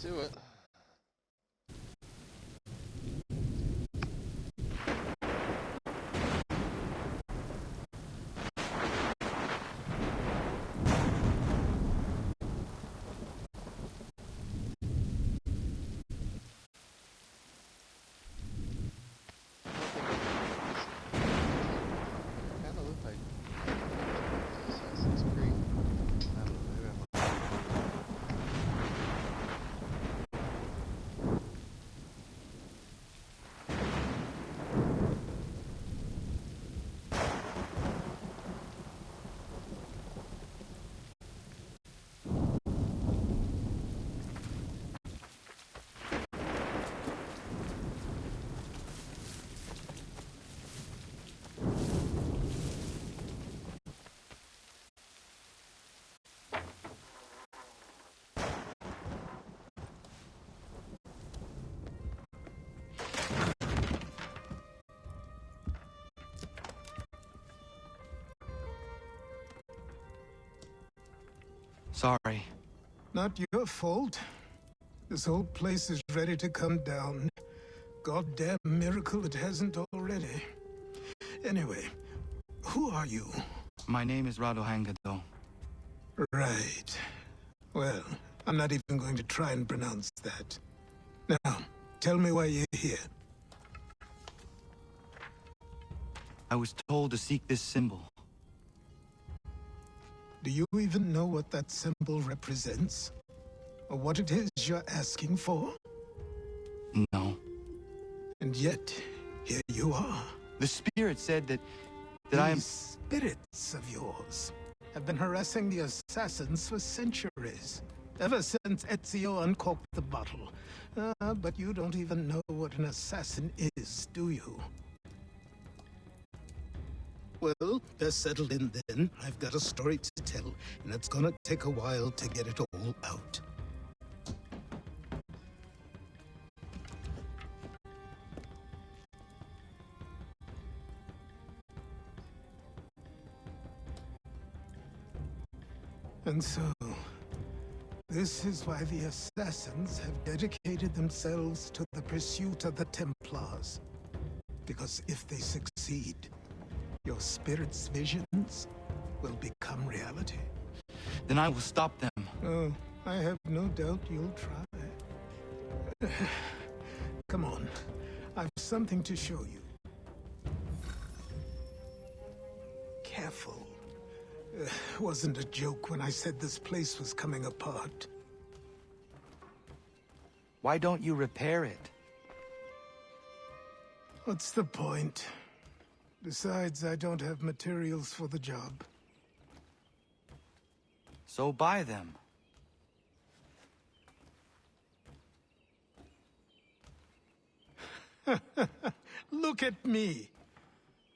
do it. Kind of look like Assassin's Creed. I don't know, maybe I'm Sorry. Not your fault. This whole place is ready to come down. Goddamn miracle it hasn't already. Anyway, who are you? My name is Radohangado. Right. Well, I'm not even going to try and pronounce that. Now, tell me why you're here. I was told to seek this symbol. Do you even know what that symbol represents? Or what it is you're asking for? No. And yet, here you are. The spirit said that I am... These spirits of yours have been harassing the assassins for centuries. Ever since Ezio uncorked the bottle. But you don't even know what an assassin is, do you? Well, they're settled in then. I've got a story to tell, and it's gonna take a while to get it all out. And so, this is why the Assassins have dedicated themselves to the pursuit of the Templars. Because if they succeed, your spirit's visions will become reality. Then I will stop them. Oh, I have no doubt you'll try. Come on, I've something to show you. Careful. Wasn't a joke when I said this place was coming apart. Why don't you repair it? What's the point? Besides, I don't have materials for the job. So buy them. Look at me!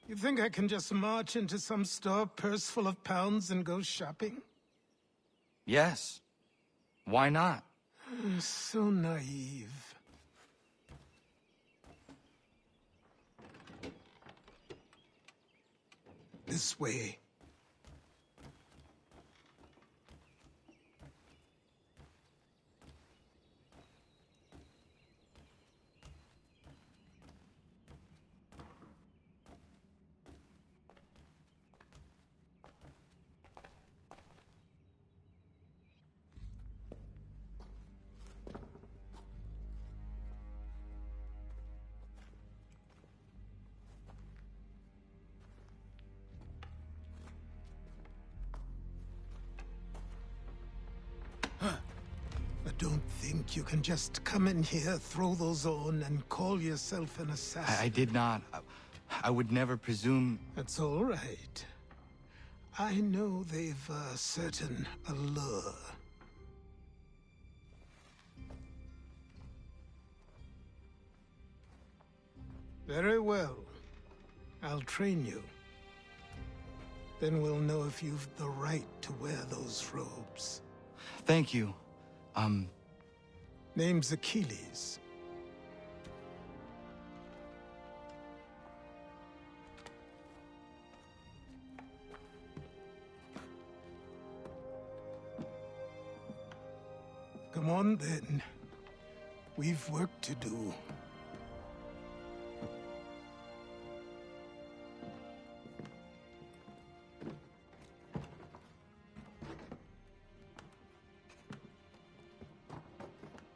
You think I can just march into some store, purse full of pounds, and go shopping? Yes. Why not? So naive. This way. I don't think you can just come in here, throw those on, and call yourself an assassin. I did not. I would never presume... That's all right. I know they've a certain allure. Very well. I'll train you. Then we'll know if you've the right to wear those robes. Thank you. Name's Achilles. Come on then. We've work to do.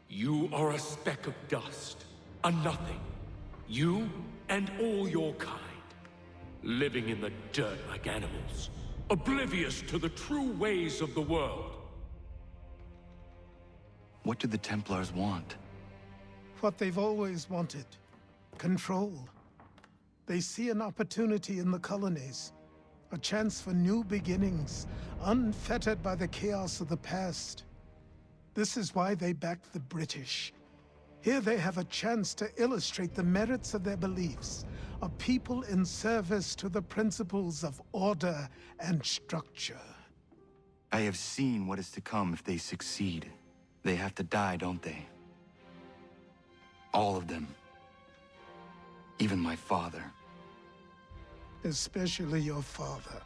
You are a speck of dust, a nothing. You and all your kind. Living in the dirt like animals. Oblivious to the true ways of the world. What do the Templars want? What they've always wanted. Control. They see an opportunity in the colonies. A chance for new beginnings, unfettered by the chaos of the past. This is why they backed the British. Here they have a chance to illustrate the merits of their beliefs. A people in service to the principles of order and structure. I have seen what is to come if they succeed. They have to die, don't they? All of them. Even my father. Especially your father.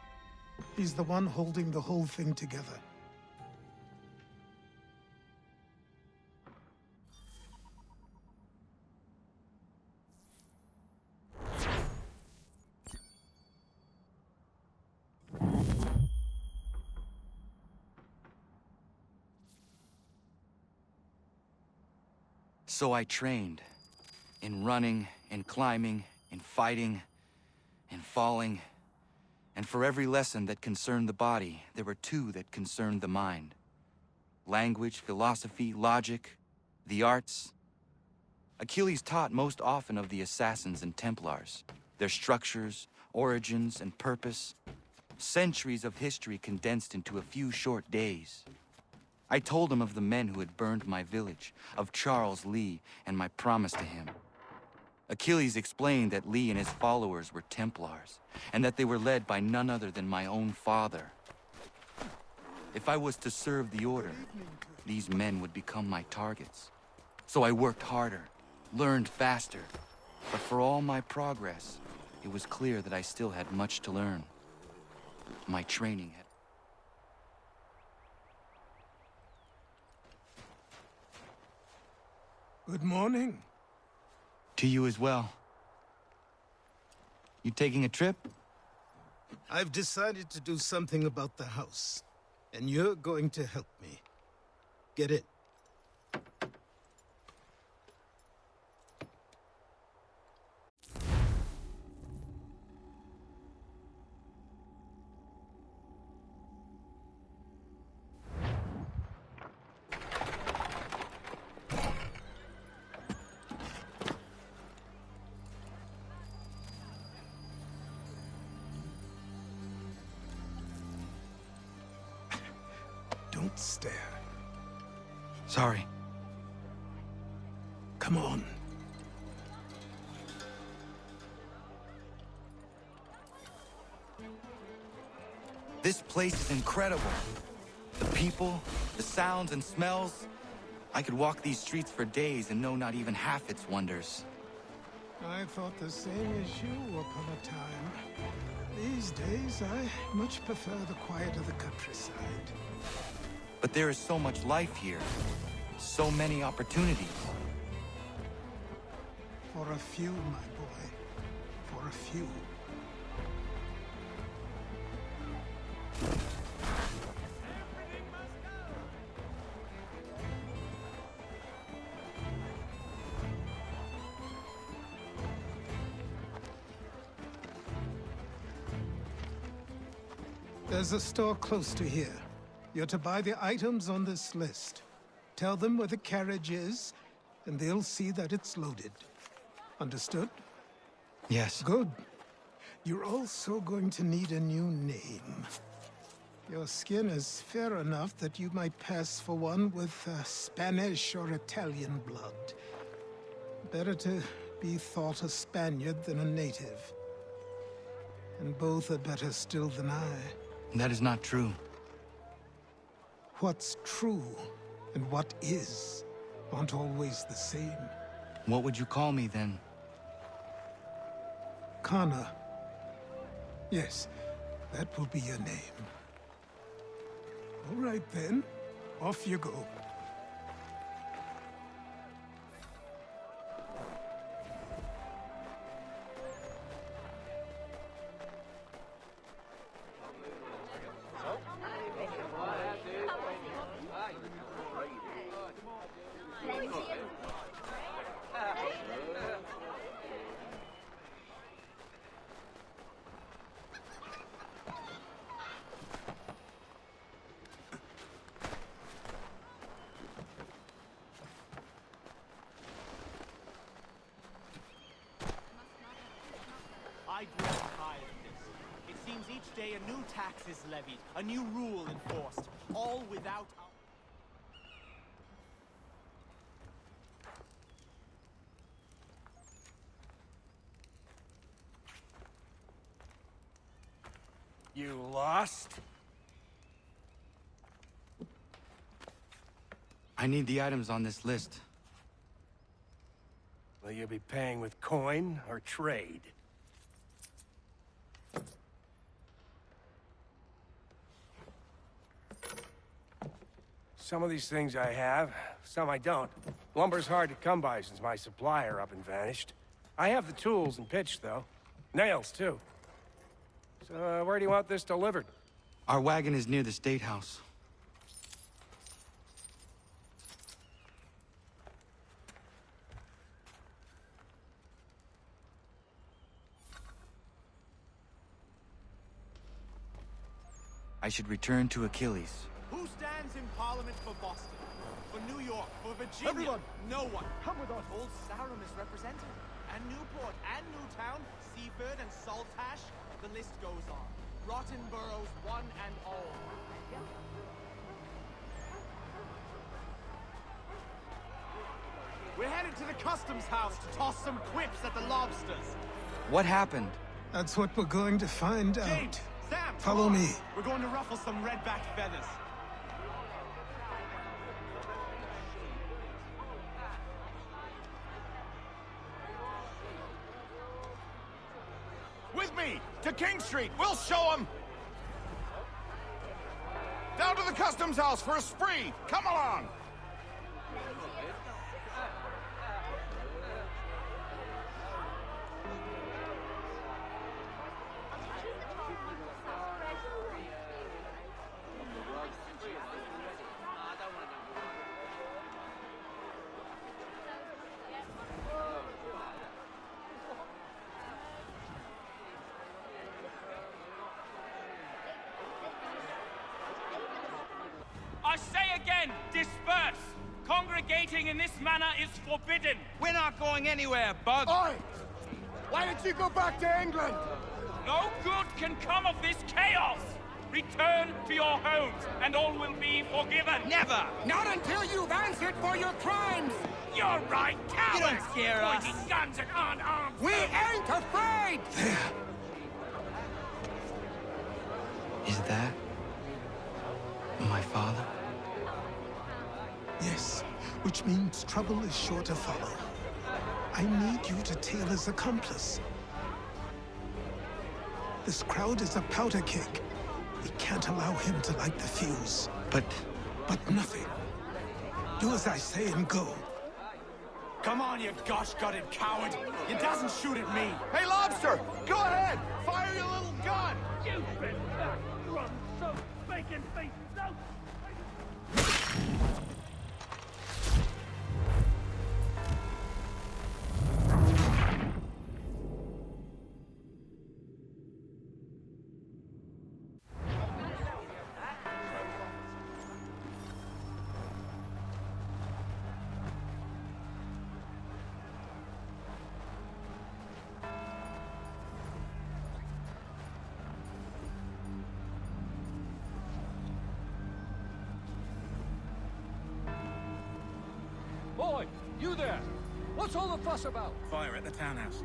He's the one holding the whole thing together. So I trained. In running, in climbing, in fighting, in falling. And for every lesson that concerned the body, there were two that concerned the mind. Language, philosophy, logic, the arts. Achilles taught most often of the Assassins and Templars, their structures, origins, and purpose. Centuries of history condensed into a few short days. I told him of the men who had burned my village, of Charles Lee, and my promise to him. Achilles explained that Lee and his followers were Templars, and that they were led by none other than my own father. If I was to serve the Order, these men would become my targets. So I worked harder, learned faster, but for all my progress, it was clear that I still had much to learn. My training had... Good morning. To you as well. You taking a trip? I've decided to do something about the house, and you're going to help me. Get it? Don't stare. Sorry. Come on. This place is incredible. The people, the sounds and smells. I could walk these streets for days and know not even half its wonders. I thought the same as you upon a time. These days, I much prefer the quiet of the countryside. But there is so much life here. So many opportunities. For a few, my boy. For a few. There's a store close to here. You're to buy the items on this list. Tell them where the carriage is, and they'll see that it's loaded. Understood? Yes. Good. You're also going to need a new name. Your skin is fair enough that you might pass for one with Spanish or Italian blood. Better to be thought a Spaniard than a native. And both are better still than I. That is not true. What's true and what is aren't always the same. What would you call me then? Kana. Yes, that will be your name. All right then, off you go. I grow tired of this. It seems each day a new tax is levied, a new rule enforced, all without our... You lost? I need the items on this list. Will you be paying with coin or trade? Some of these things I have, some I don't. Lumber's hard to come by since my supplier up and vanished. I have the tools and pitch, though. Nails, too. So, where do you want this delivered? Our wagon is near the State House. I should return to Achilles. Who stands in Parliament for Boston? For New York? For Virginia? Everyone! No one. Come with us! Old Sarum is represented. And Newport, and Newtown, Seaford, and Saltash. The list goes on. Rotten boroughs, one and all. We're headed to the customs house to toss some quips at the lobsters. What happened? That's what we're going to find out. James, Sam, come Follow on. me. We're going to ruffle some red-backed feathers. With me! To King Street! We'll show them! Down to the customs house for a spree! Come along! I say again, disperse! Congregating in this manner is forbidden! We're not going anywhere, Bug! Oi! Why did you go back to England? No good can come of this chaos! Return to your homes, and all will be forgiven! Never! Not until you've answered for your crimes! You're right, cowards! You don't scare us. Pointing guns and unarmed! We ain't afraid! Is that my father? Yes, which means trouble is sure to follow. I need you to Taylor's accomplice. This crowd is a powder keg. We can't allow him to light the fuse. But But nothing. Do as I say and go. Come on, you gosh-gutted coward! You doesn't shoot at me! Hey, Lobster! Go ahead! Fire your little gun! You've been back, run so bacon face out! Boy, you there! What's all the fuss about? Fire at the townhouse.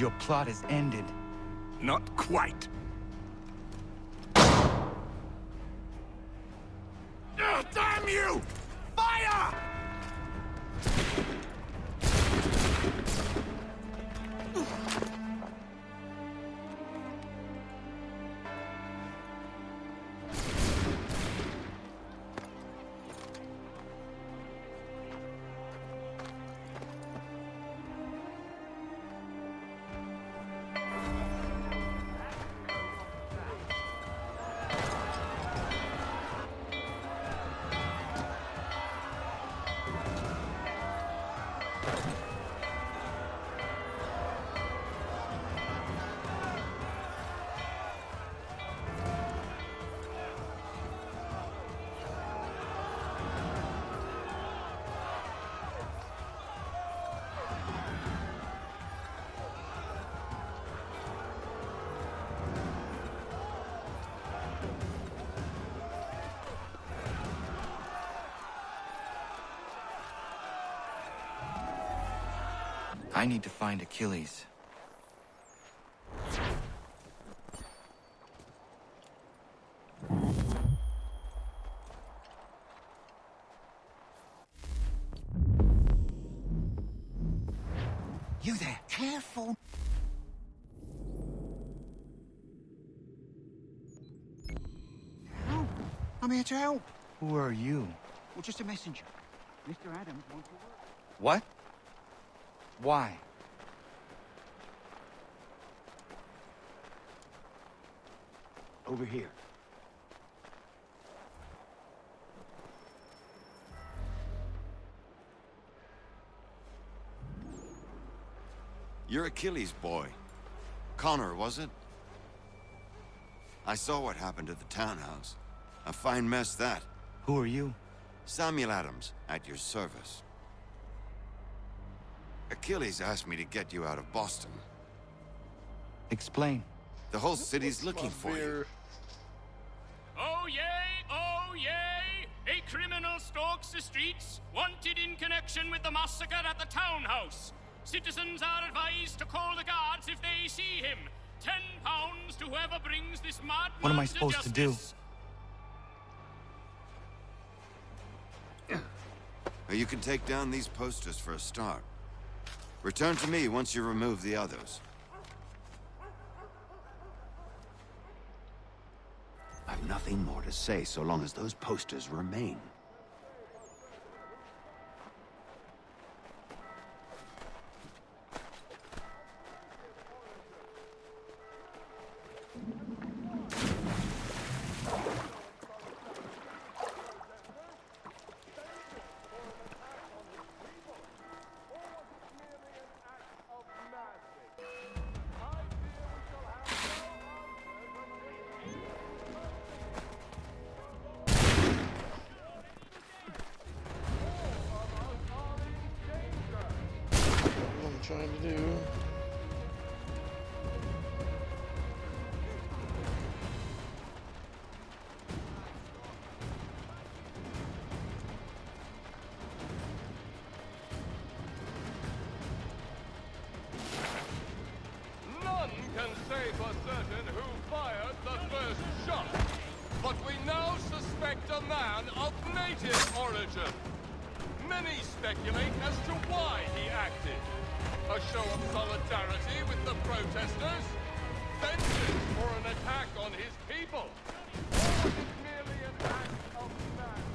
Your plot is ended. Not quite. Damn you! Fire! I need to find Achilles. You there, careful. Help. I'm here to help. Who are you? Well, just a messenger. Mr. Adams wants to work. What? Why? Over here. You're Achilles' boy. Connor, was it? I saw what happened at the townhouse. A fine mess, that. Who are you? Samuel Adams, at your service. Achilles asked me to get you out of Boston. Explain. The whole city's looking for you. Oh yay, oh yay! A criminal stalks the streets, wanted in connection with the massacre at the townhouse. Citizens are advised to call the guards if they see him. £10 to whoever brings this madman. What am I supposed to do? You can take down these posters for a start. Return to me once you remove the others. I've nothing more to say so long as those posters remain. Trying to do. None can say for certain who fired the first shot, but we now suspect a man of native origin. Many speculate as to why he acted. A show of solidarity with the protesters? Vengeance for an attack on his people? Or was it merely an act of madness?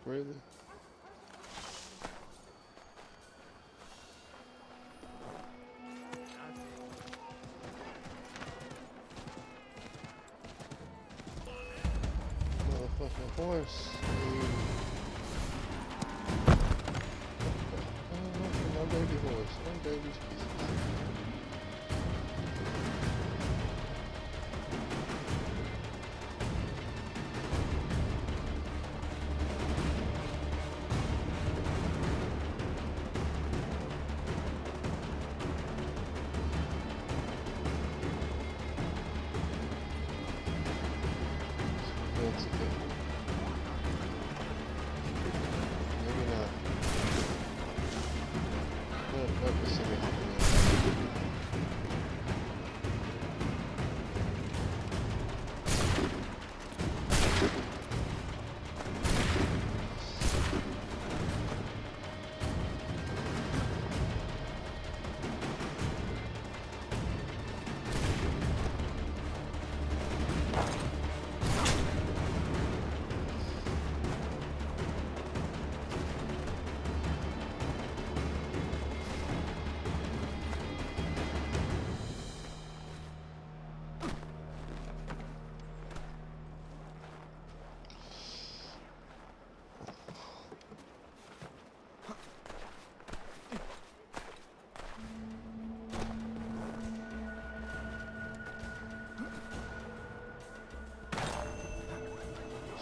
Really? The horse. My baby horse. My baby Jesus. That's okay. Maybe not. Let me see what happens.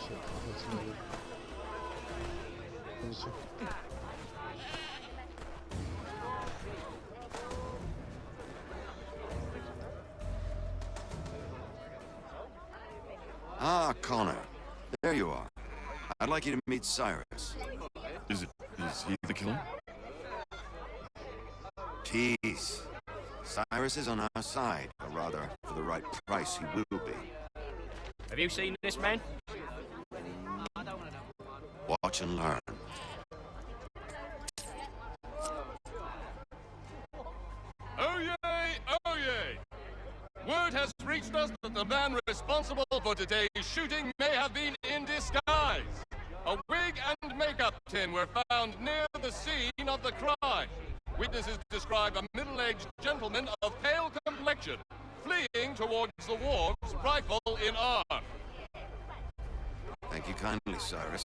Shit, that's another. What is it? Ah, Connor. There you are. I'd like you to meet Cyrus. Is he the killer? Tease. Cyrus is on our side, or rather, for the right price he will be. Have you seen this man? Watch and learn. Oh yay! Oh yay! Word has reached us that the man responsible for today's shooting may have been in disguise. A wig and makeup tin were found near the scene of the crime. Witnesses describe a middle-aged gentleman of pale complexion fleeing towards the wharves, rifle in arm. Thank you kindly, Cyrus.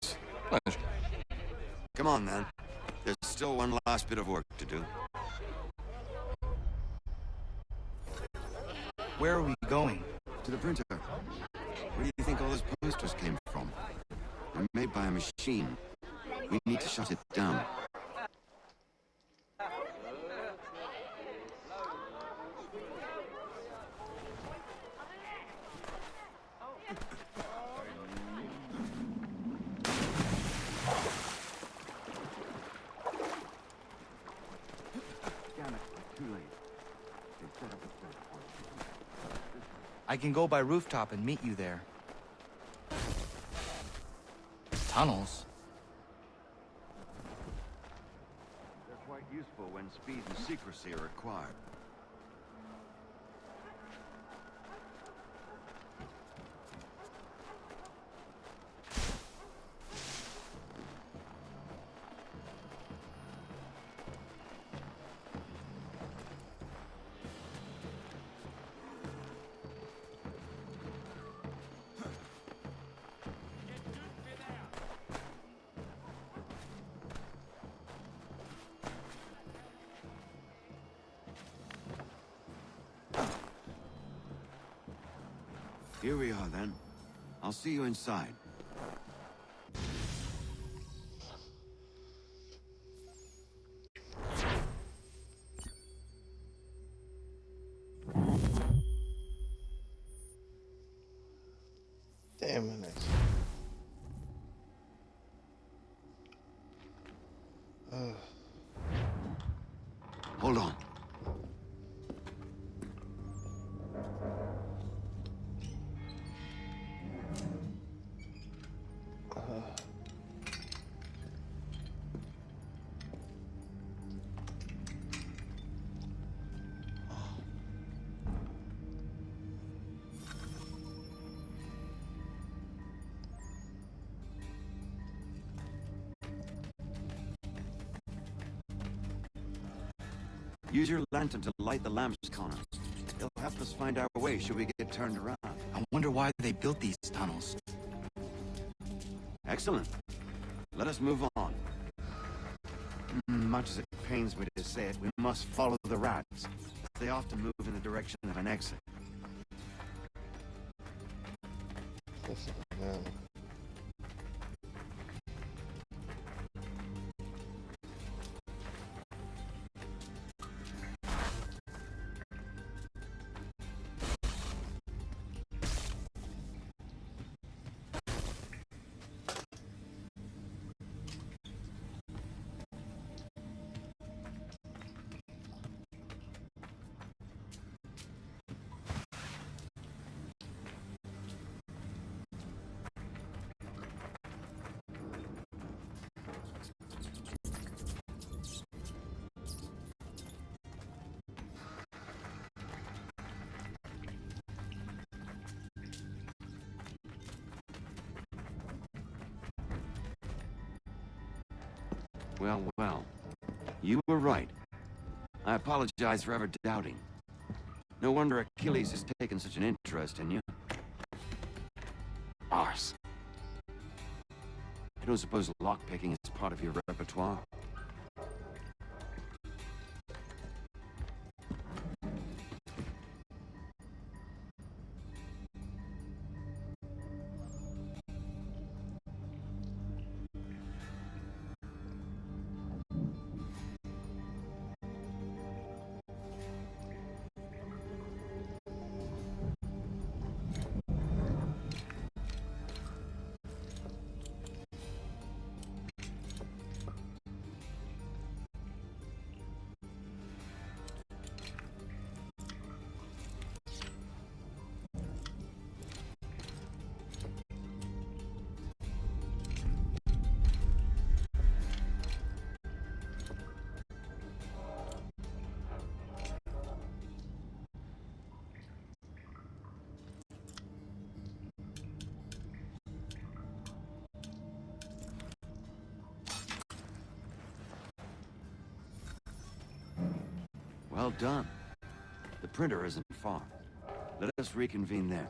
Come on, then. There's still one last bit of work to do. Where are we going? To the printer. Where do you think all those posters came from? They're made by a machine. We need to shut it down. I can go by rooftop and meet you there. Tunnels? They're quite useful when speed and secrecy are required. Here we are, then. I'll see you inside. Damn it. Hold on. Use your lantern to light the lamps, Connor. They'll help us find our way should we get turned around. I wonder why they built these tunnels. Excellent. Let us move on. Much as it pains me to say it, we must follow the rats. They often move in the direction of an exit. No. Well, well. You were right. I apologize for ever doubting. No wonder Achilles has taken such an interest in you. Arse. I don't suppose lockpicking is part of your repertoire? Well done. The printer isn't far. Let us reconvene there.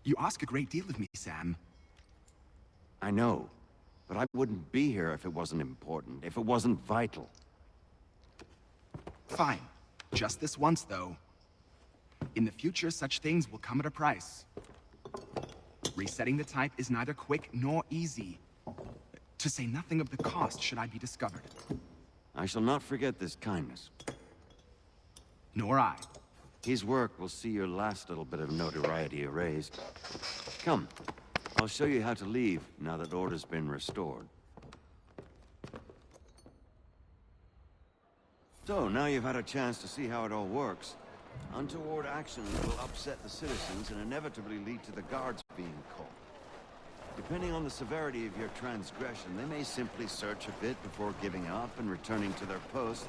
You ask a great deal of me, Sam. I know, but I wouldn't be here if it wasn't important, if it wasn't vital. Fine. Just this once, though. In the future, such things will come at a price. Resetting the type is neither quick nor easy. To say nothing of the cost should I be discovered. I shall not forget this kindness. Nor I. His work will see your last little bit of notoriety erased. Come, I'll show you how to leave now that order's been restored. So, now you've had a chance to see how it all works. Untoward actions will upset the citizens and inevitably lead to the guards being caught. Depending on the severity of your transgression, they may simply search a bit before giving up and returning to their post.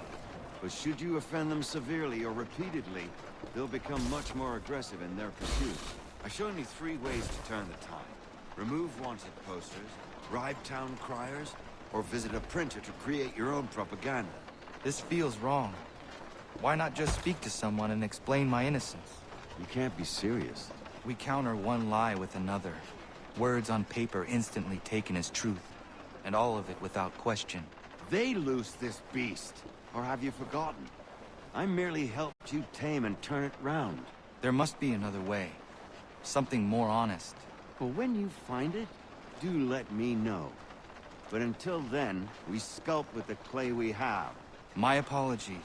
But should you offend them severely or repeatedly, they'll become much more aggressive in their pursuit. I've shown you 3 ways to turn the tide. Remove wanted posters, bribe town criers, or visit a printer to create your own propaganda. This feels wrong. Why not just speak to someone and explain my innocence? You can't be serious. We counter one lie with another. Words on paper instantly taken as truth. And all of it without question. They loose this beast. Or have you forgotten? I merely helped you tame and turn it round. There must be another way. Something more honest. Well, when you find it, do let me know. But until then, we sculpt with the clay we have. My apologies.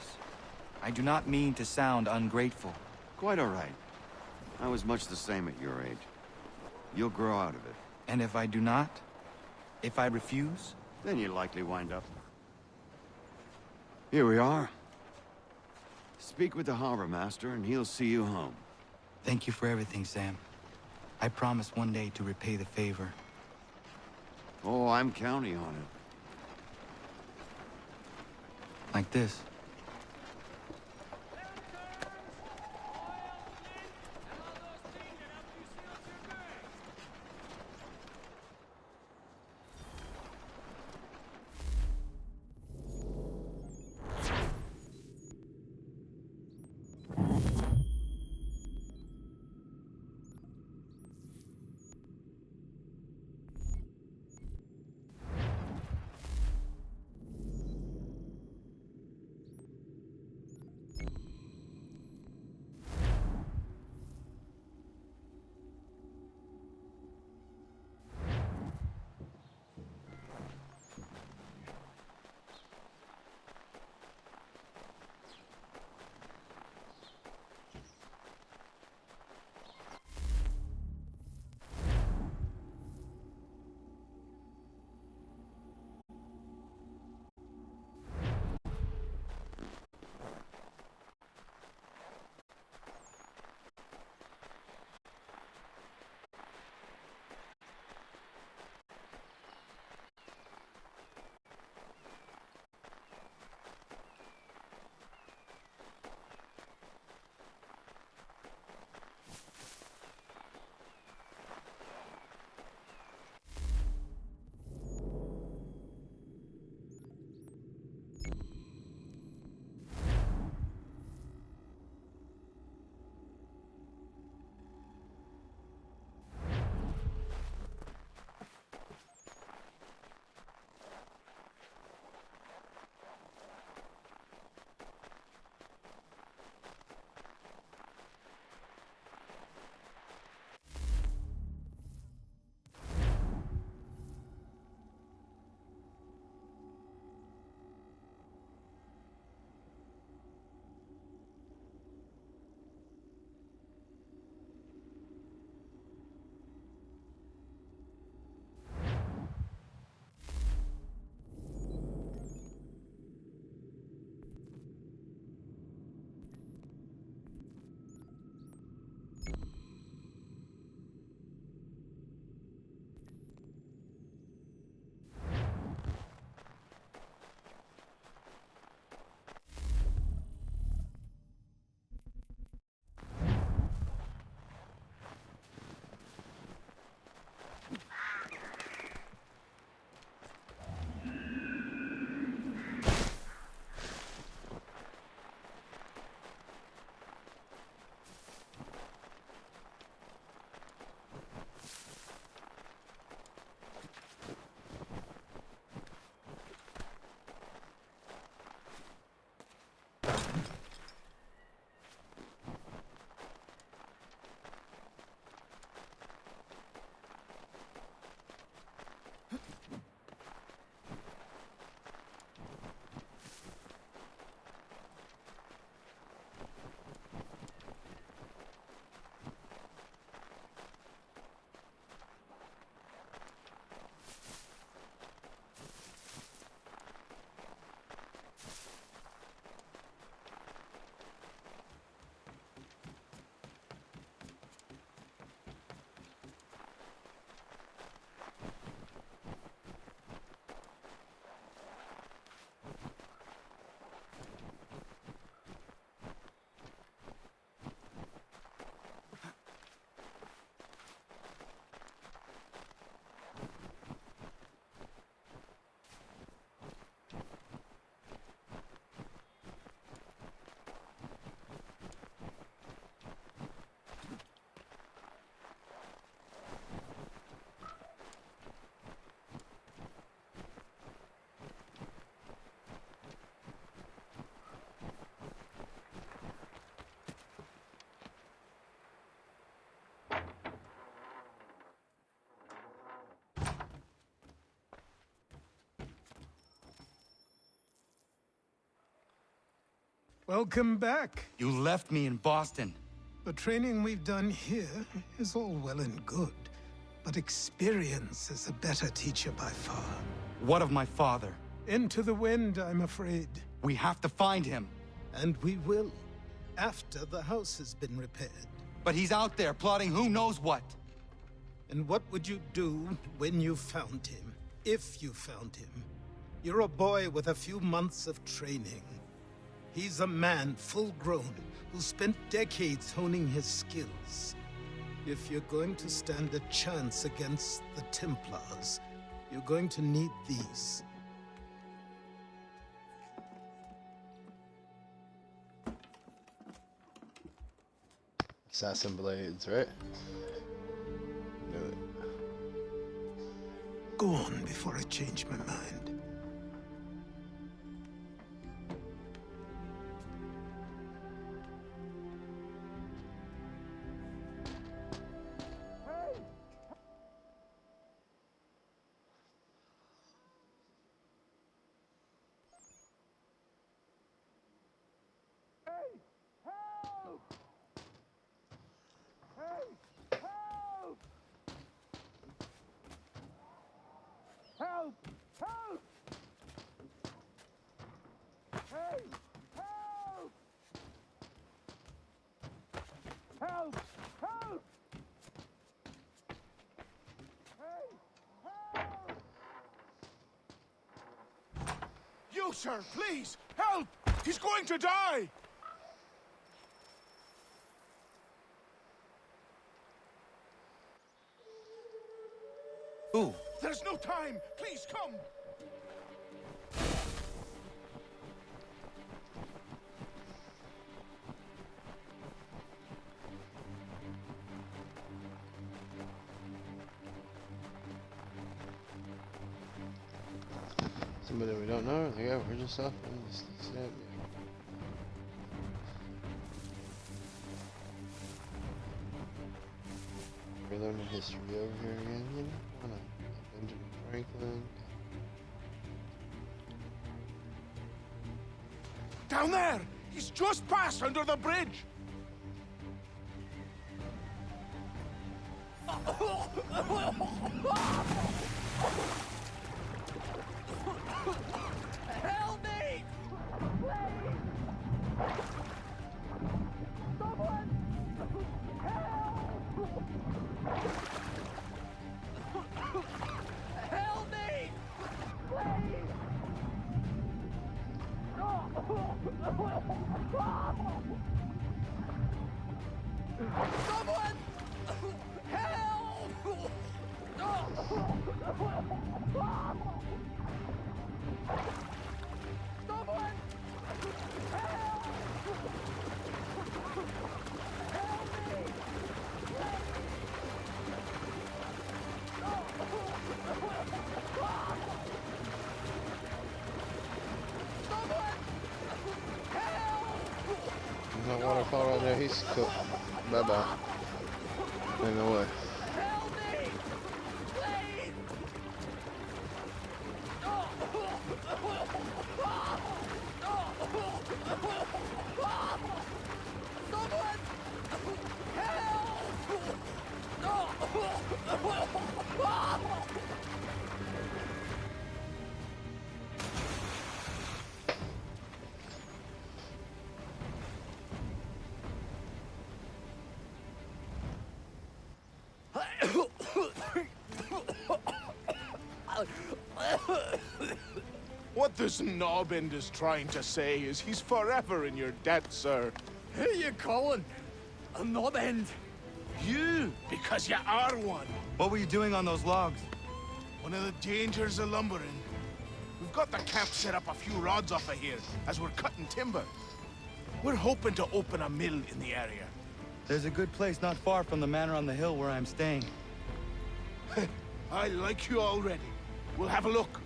I do not mean to sound ungrateful. Quite all right. I was much the same at your age. You'll grow out of it. And if I do not? If I refuse? Then you'll likely wind up. Here we are. Speak with the harbor master and he'll see you home. Thank you for everything, Sam. I promise one day to repay the favor. Oh, I'm counting on it. Like this. Welcome back. You left me in Boston. The training we've done here is all well and good, but experience is a better teacher by far. What of my father? Into the wind, I'm afraid. We have to find him. And we will, after the house has been repaired. But he's out there plotting who knows what. And what would you do when you found him? If you found him? You're a boy with a few months of training. He's a man, full-grown, who spent decades honing his skills. If you're going to stand a chance against the Templars, you're going to need these. Assassin blades, right? Knew it. Go on before I change my mind. Help! Help! Hey! Help! Help! Help! Hey! Help! You, sir, please, help! He's going to die! Who? There's no time! Please come! Somebody we don't know? They got we're just off and just snap. We're learning history over here again, you know? Why not? Benjamin Franklin. Down there! He's just passed under the bridge! Help me! Please! Someone! Help! Help me! Please! Someone! Help! Someone! There's that waterfall right there. He's cooked. Bye bye. Ain't no way. Help me! Please! Someone! Help! What this knobbend is trying to say is he's forever in your debt, sir. Who are you calling? A knob end? You, because you are one. What were you doing on those logs? One of the dangers of lumbering. We've got the camp set up a few rods off of here as we're cutting timber. We're hoping to open a mill in the area. There's a good place not far from the manor on the hill where I'm staying. I like you already. We'll have a look.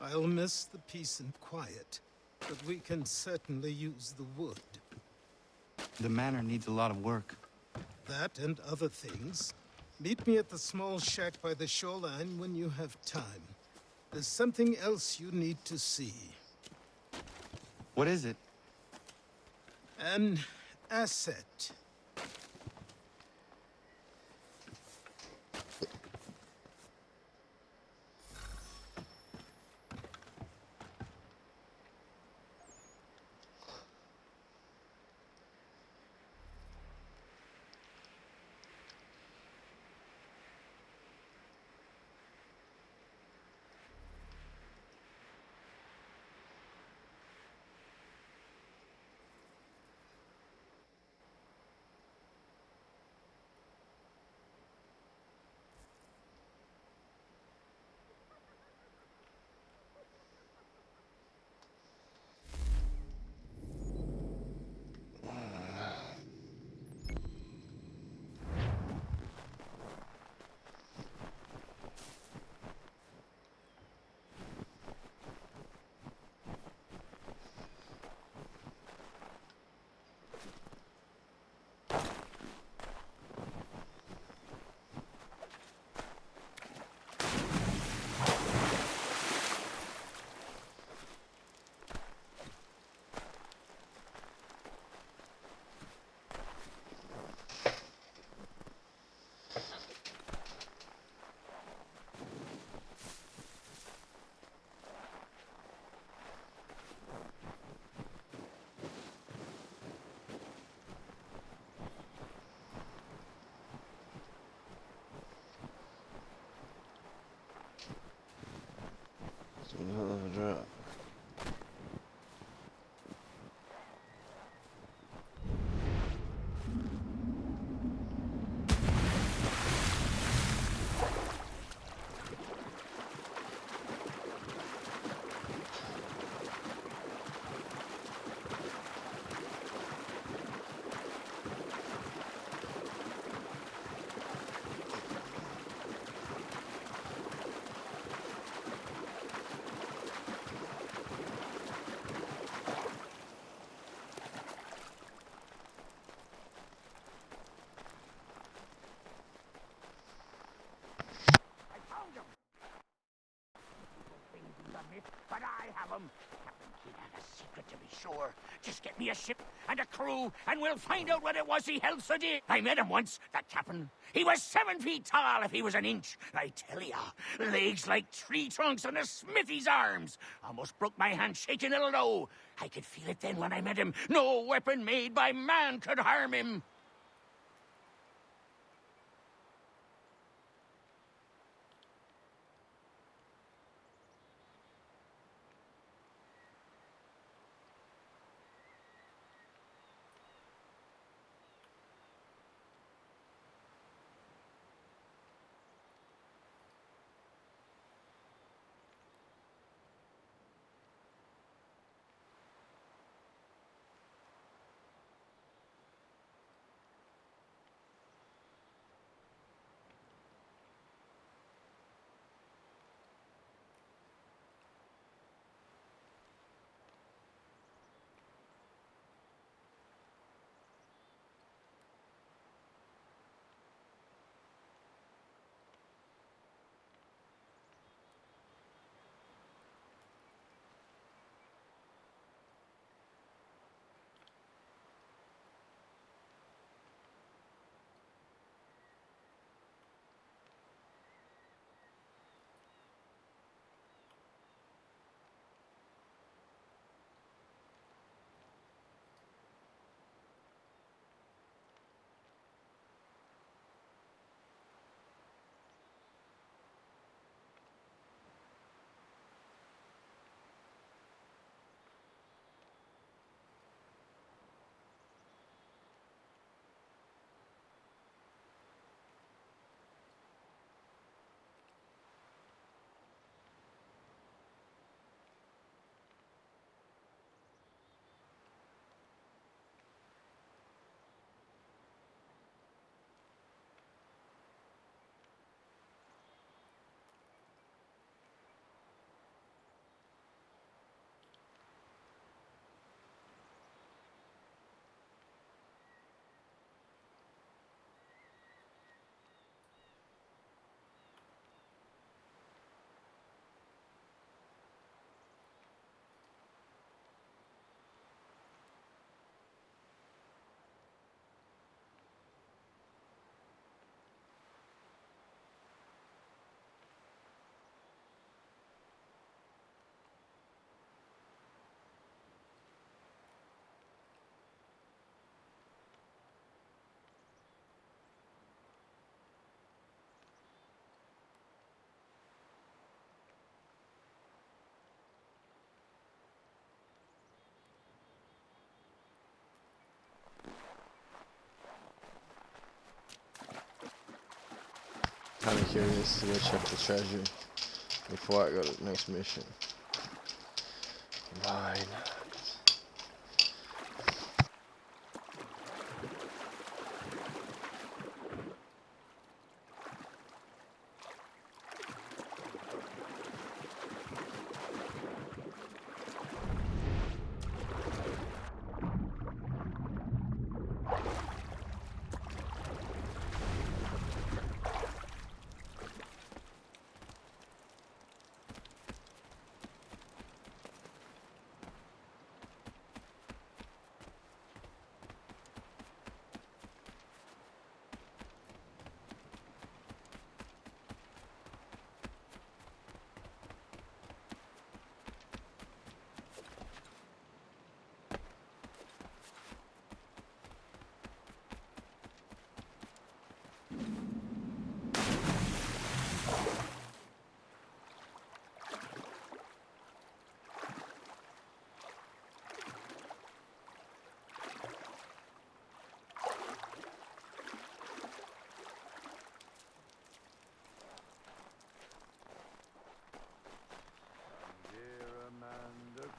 I'll miss the peace and quiet, but we can certainly use the wood. The manor needs a lot of work. That and other things. Meet me at the small shack by the shoreline when you have time. There's something else you need to see. What is it? An asset. It's one hell of a drop. But I have him. Captain Kidd had a secret, to be sure. Just get me a ship and a crew, and we'll find out what it was he held so dear. I met him once, that captain. He was 7 feet tall if he was an inch. I tell ya, legs like tree trunks and a smithy's arms. Almost broke my hand shaking it'll know. I could feel it then when I met him. No weapon made by man could harm him. kind of curious to go check the treasure before I go to the next mission. Mine.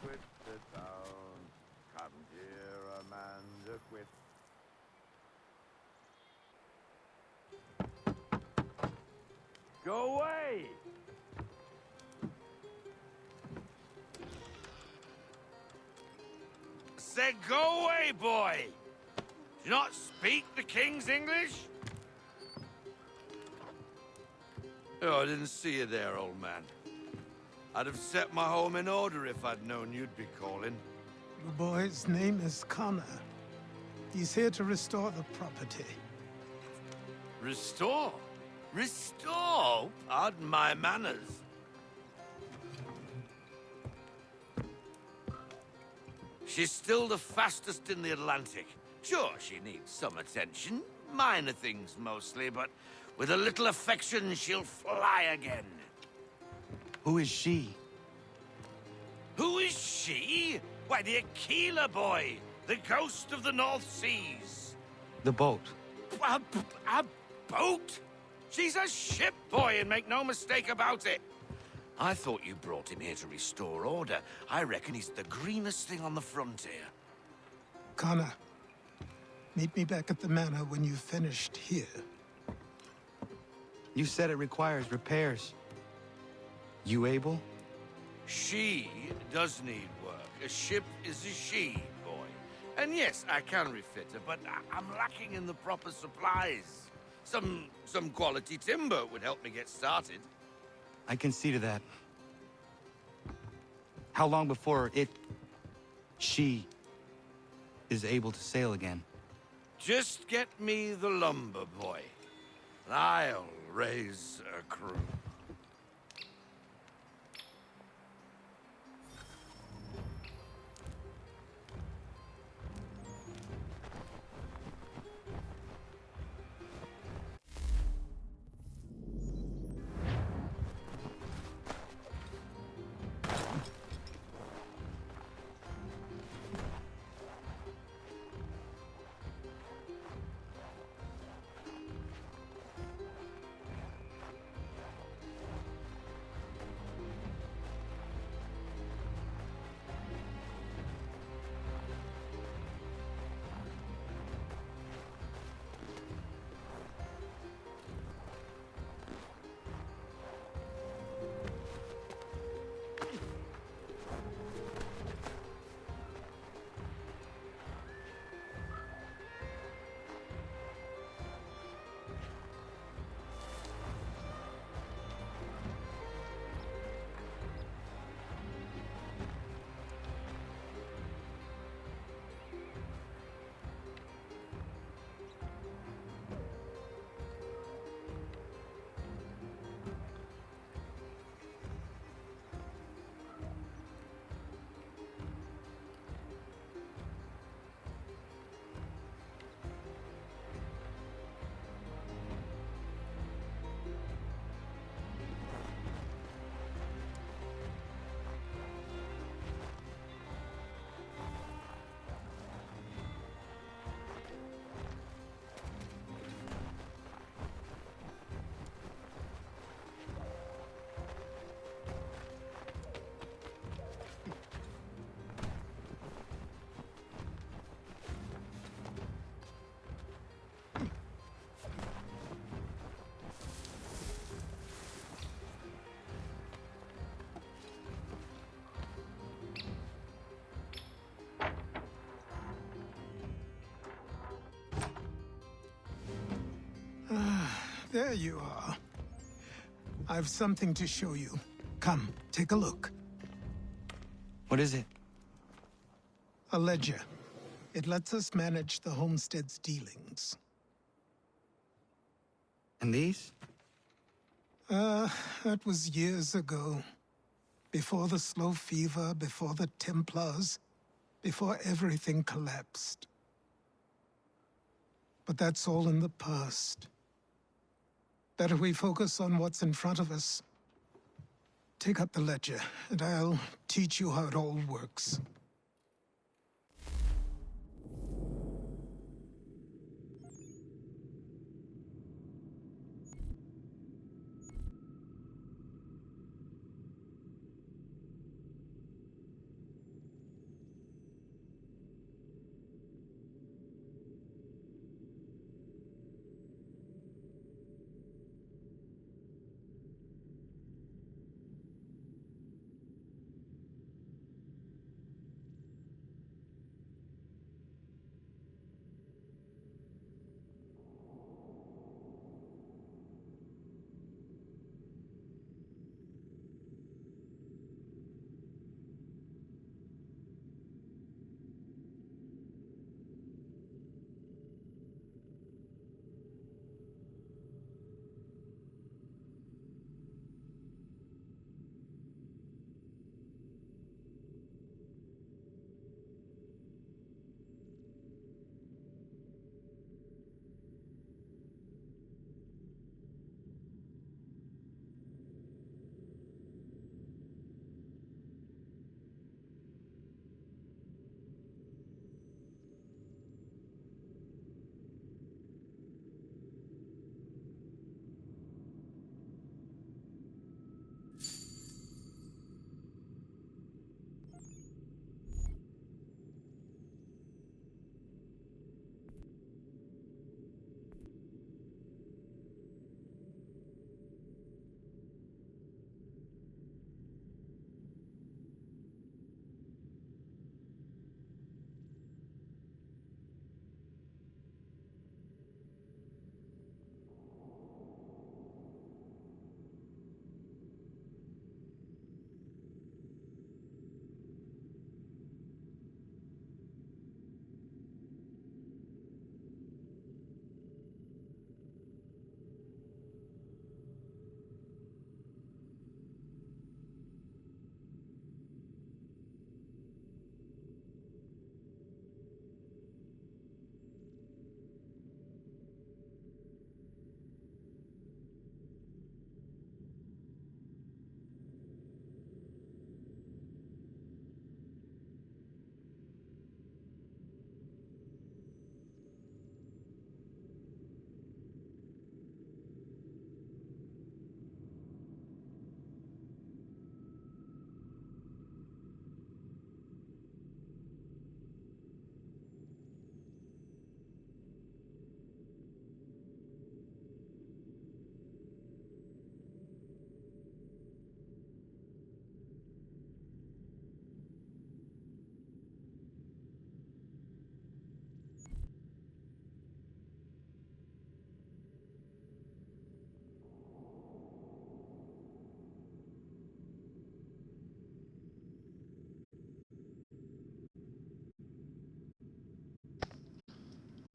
Quit the town. Come here, Amanda, quit. Go away! Said go away, boy! Do you not speak the King's English? Oh, I didn't see you there, old man. I'd have set my home in order if I'd known you'd be calling. The boy's name is Connor. He's here to restore the property. Restore? Restore? Pardon my manners. She's still the fastest in the Atlantic. Sure, she needs some attention. Minor things mostly, but with a little affection, she'll fly again. Who is she? Who is she? Why, the Aquila boy, the ghost of the North Seas. The boat. A boat? She's a ship, boy, and make no mistake about it. I thought you brought him here to restore order. I reckon he's the greenest thing on the frontier. Connor, meet me back at the manor when you've finished here. You said it requires repairs. You able? She does need work. A ship is a she, boy. And yes, I can refit her, but I'm lacking in the proper supplies. Some quality timber would help me get started. I can see to that. How long before she is able to sail again? Just get me the lumber, boy. And I'll raise a crew. There you are. I've something to show you. Come, take a look. What is it? A ledger. It lets us manage the homestead's dealings. And these? That was years ago. Before the slow fever, before the Templars, before everything collapsed. But that's all in the past. Better we focus on what's in front of us. Take up the ledger, and I'll teach you how it all works.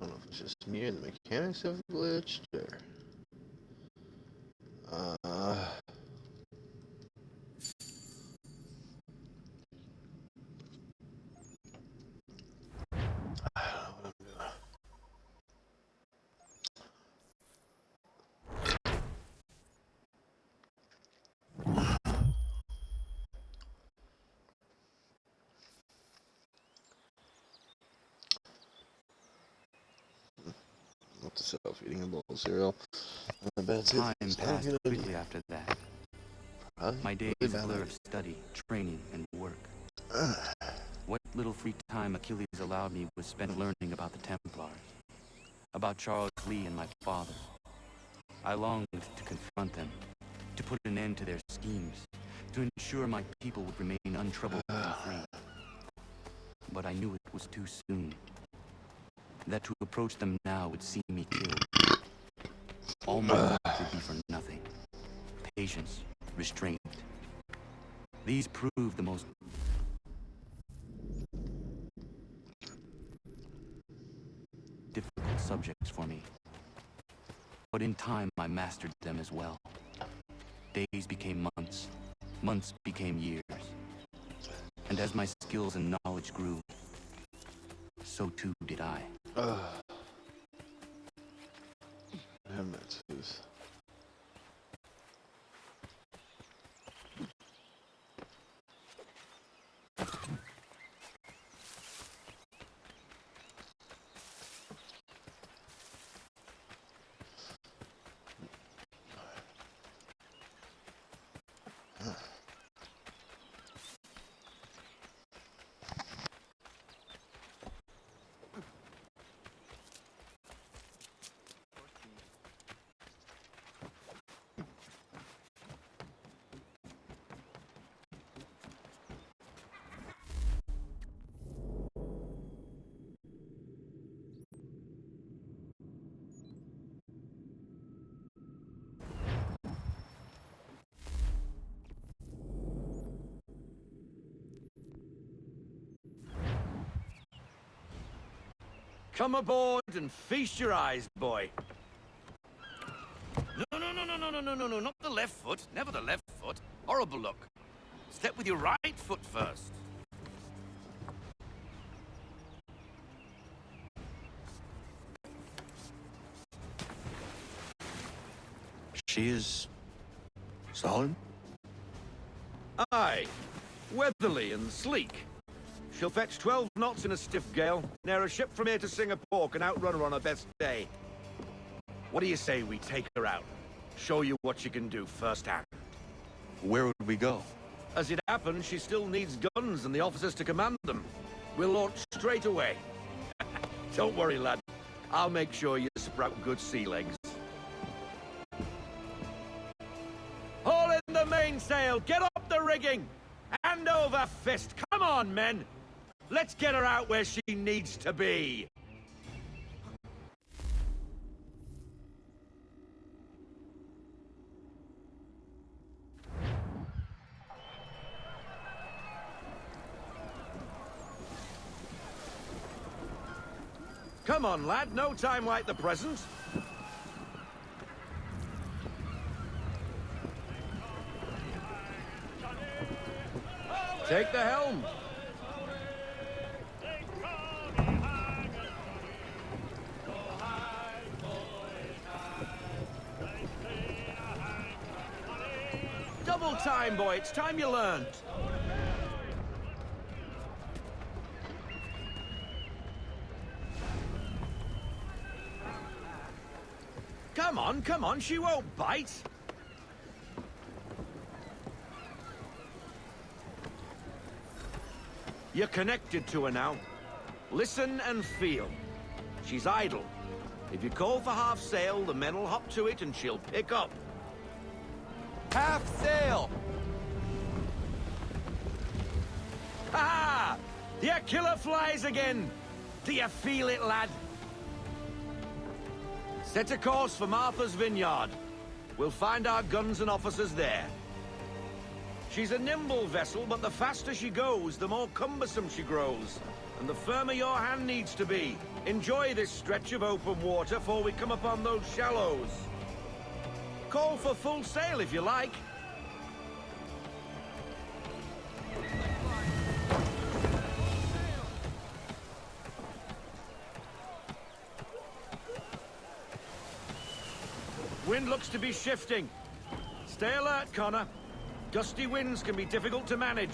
I don't know if it's just me and the mechanics have glitched or... What the self-eating a bowl of cereal. Time passed quickly after that. My days blur of study, training, and work. What little free time Achilles allowed me was spent learning about the Templars, about Charles Lee and my father. I longed to confront them, to put an end to their schemes, to ensure my people would remain untroubled and free. But I knew it was too soon. That to approach them now would see me killed. All my patience, restraint. These prove the most difficult subjects for me. But in time, I mastered them as well. Days became months, months became years. And as my skills and knowledge grew, so too did I. Damn that tooth. Come aboard and feast your eyes, boy. No, not the left foot. Never the left foot. Horrible look. Step with your right foot first. She is solid? Aye. Weatherly and sleek. She'll fetch 12 knots in a stiff gale, near a ship from here to Singapore can outrun her on her best day. What do you say we take her out? Show you what she can do firsthand. Where would we go? As it happens, she still needs guns and the officers to command them. We'll launch straight away. Don't worry, lad. I'll make sure you sprout good sea legs. Haul in the mainsail! Get up the rigging! Hand over fist! Come on, men! Let's get her out where she needs to be! Come on, lad. No time like the present. Take the helm. Double time, boy. It's time you learned. Come on, she won't bite. You're connected to her now. Listen and feel. She's idle. If you call for half sail, the men will hop to it and she'll pick up. Half sail! Ha! The killer flies again! Do you feel it, lad? Set a course for Martha's Vineyard. We'll find our guns and officers there. She's a nimble vessel, but the faster she goes, the more cumbersome she grows. And the firmer your hand needs to be. Enjoy this stretch of open water before we come upon those shallows. Call for full sail if you like. Wind looks to be shifting. Stay alert, Connor. Gusty winds can be difficult to manage.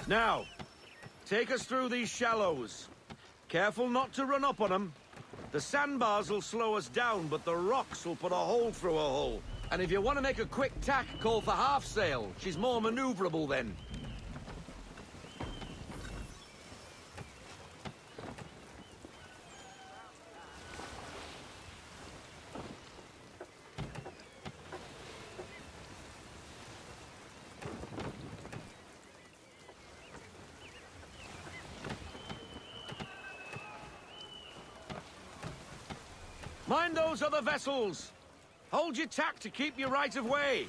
Now, take us through these shallows. Careful not to run up on them. The sandbars will slow us down, but the rocks will put a hole through a hull. And if you want to make a quick tack, call for half sail. She's more maneuverable then. Mind those other vessels! Hold your tack to keep your right of way!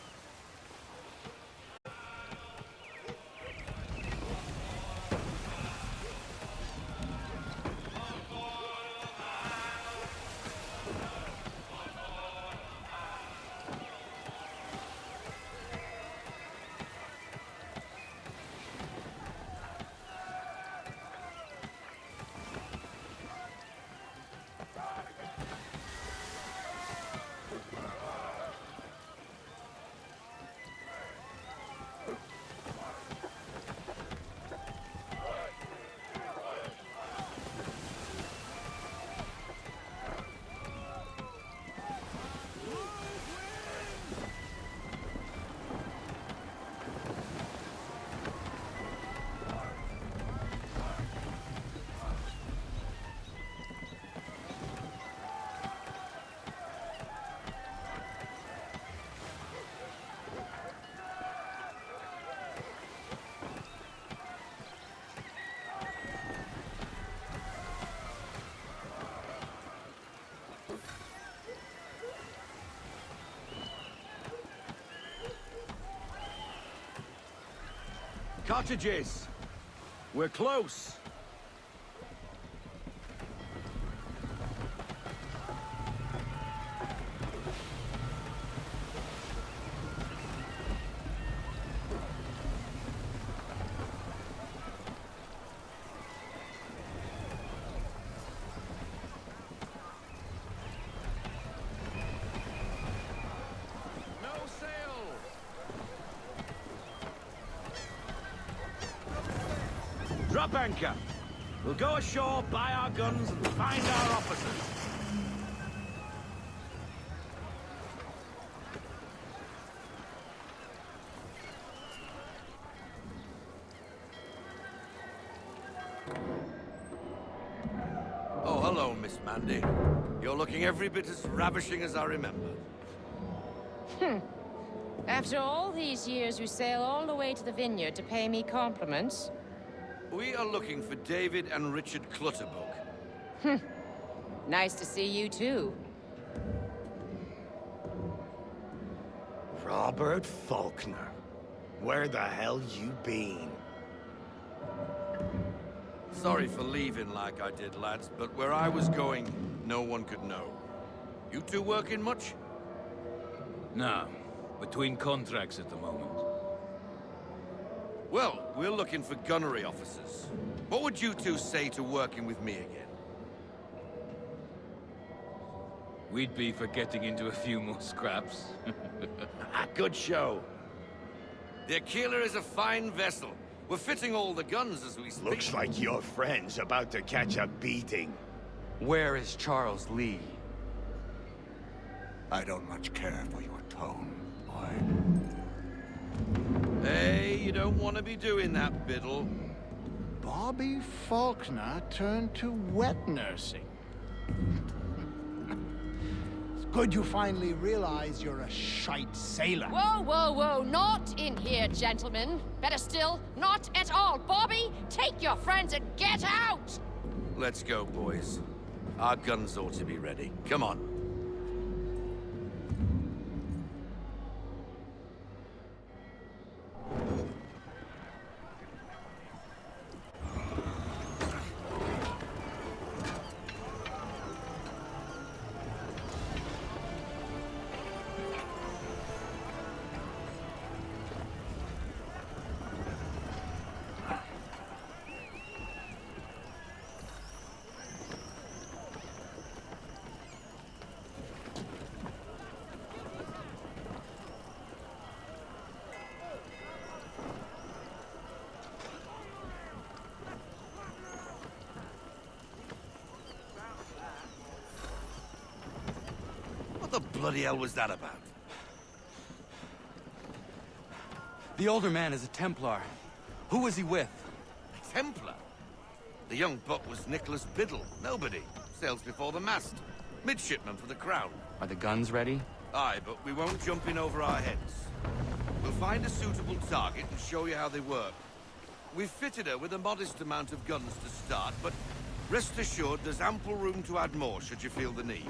Cottages! We're close! Drop anchor. We'll go ashore, buy our guns, and find our officers. Oh, hello, Miss Mandy. You're looking every bit as ravishing as I remember. After all these years, you sail all the way to the vineyard to pay me compliments? We are looking for David and Richard Clutterbuck. Nice to see you, too. Robert Faulkner. Where the hell you been? Sorry for leaving like I did, lads, but where I was going, no one could know. You two working much? No. Between contracts at the moment. Well, we're looking for gunnery officers. What would you two say to working with me again? We'd be for getting into a few more scraps. Good show. The Aquila is a fine vessel. We're fitting all the guns as we speak. Looks like your friend's about to catch a beating. Where is Charles Lee? I don't much care for your tone, boy. Hey, you don't want to be doing that, Biddle. Bobby Faulkner turned to wet nursing. It's good you finally realize you're a shite sailor. Whoa, whoa, whoa, not in here, gentlemen. Better still, not at all. Bobby, take your friends and get out! Let's go, boys. Our guns ought to be ready. Come on. bloody hell was that about? The older man is a Templar. Who was he with? A Templar? The young buck was Nicholas Biddle. Nobody. Sails before the mast. Midshipman for the Crown. Are the guns ready? Aye, but we won't jump in over our heads. We'll find a suitable target and show you how they work. We've fitted her with a modest amount of guns to start, but rest assured there's ample room to add more should you feel the need.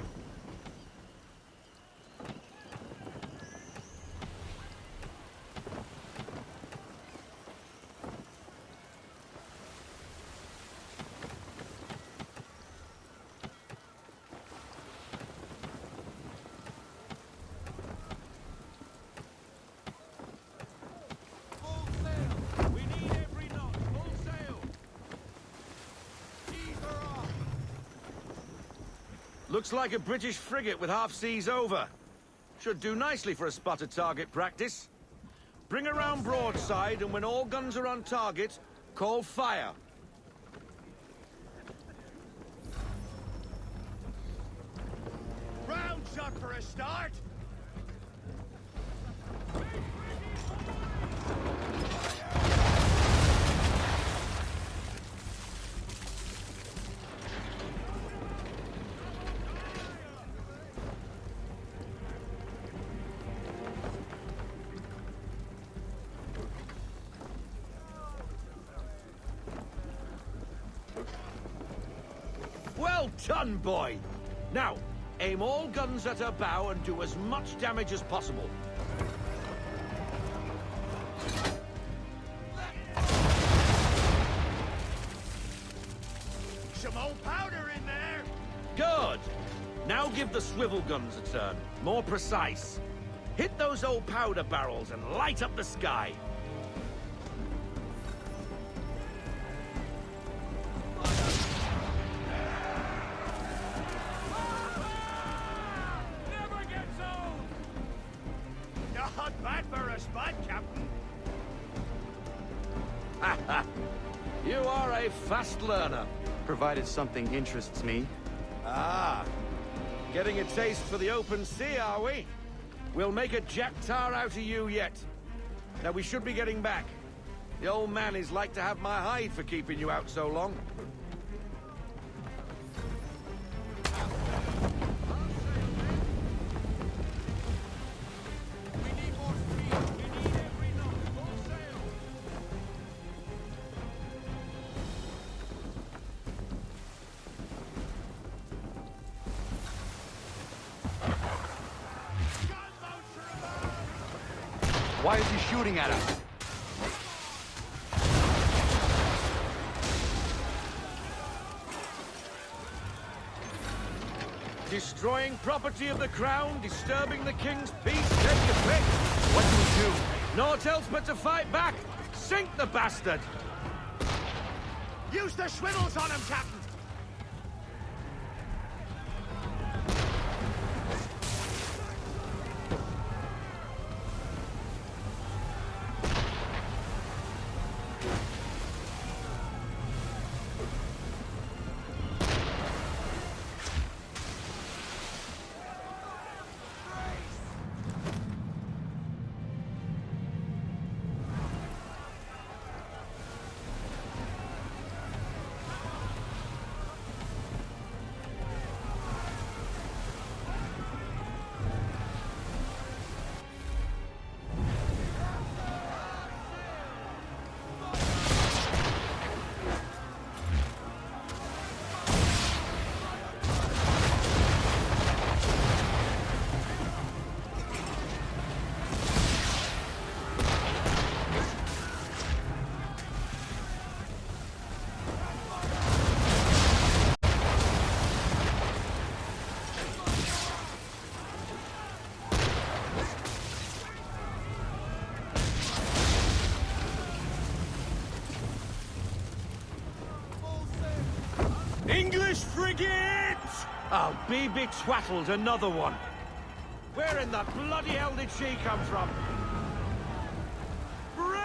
Looks like a British frigate with half seas over. Should do nicely for a spotted target practice. Bring around broadside, and when all guns are on target, call fire. Round shot for a start! Well done, boy! Now, aim all guns at her bow and do as much damage as possible. Some old powder in there! Good! Now give the swivel guns a turn. More precise. Hit those old powder barrels and light up the sky. Not bad for a spud, Captain. You are a fast learner. Provided something interests me. Ah, getting a taste for the open sea, are we? We'll make a jack tar out of you yet. Now we should be getting back. The old man is like to have my hide for keeping you out so long. Why is he shooting at us? Destroying property of the crown, disturbing the king's peace, take your pick. What do we do? Naught else but to fight back. Sink the bastard. Use the swivels on him, Captain! English frigate! I'll be betwattled, another one. Where in the bloody hell did she come from? Brace!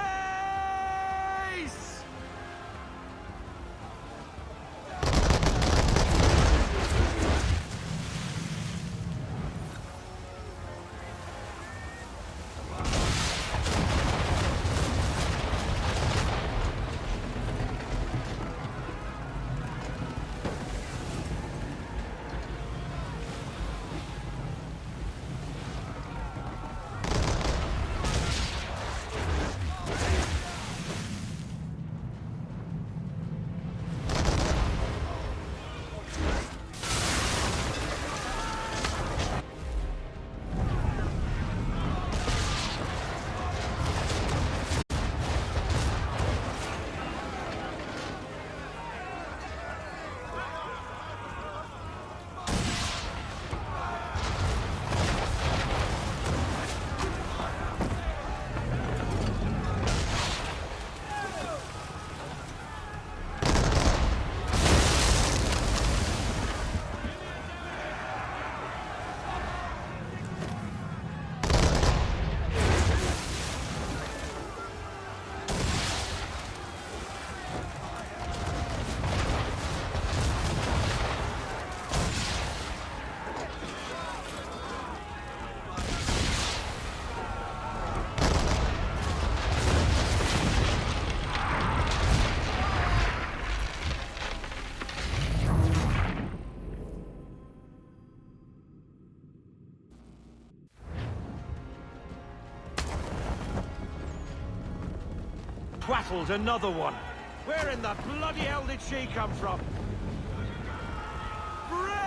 twaddled another one. Where in the bloody hell did she come from? Brace!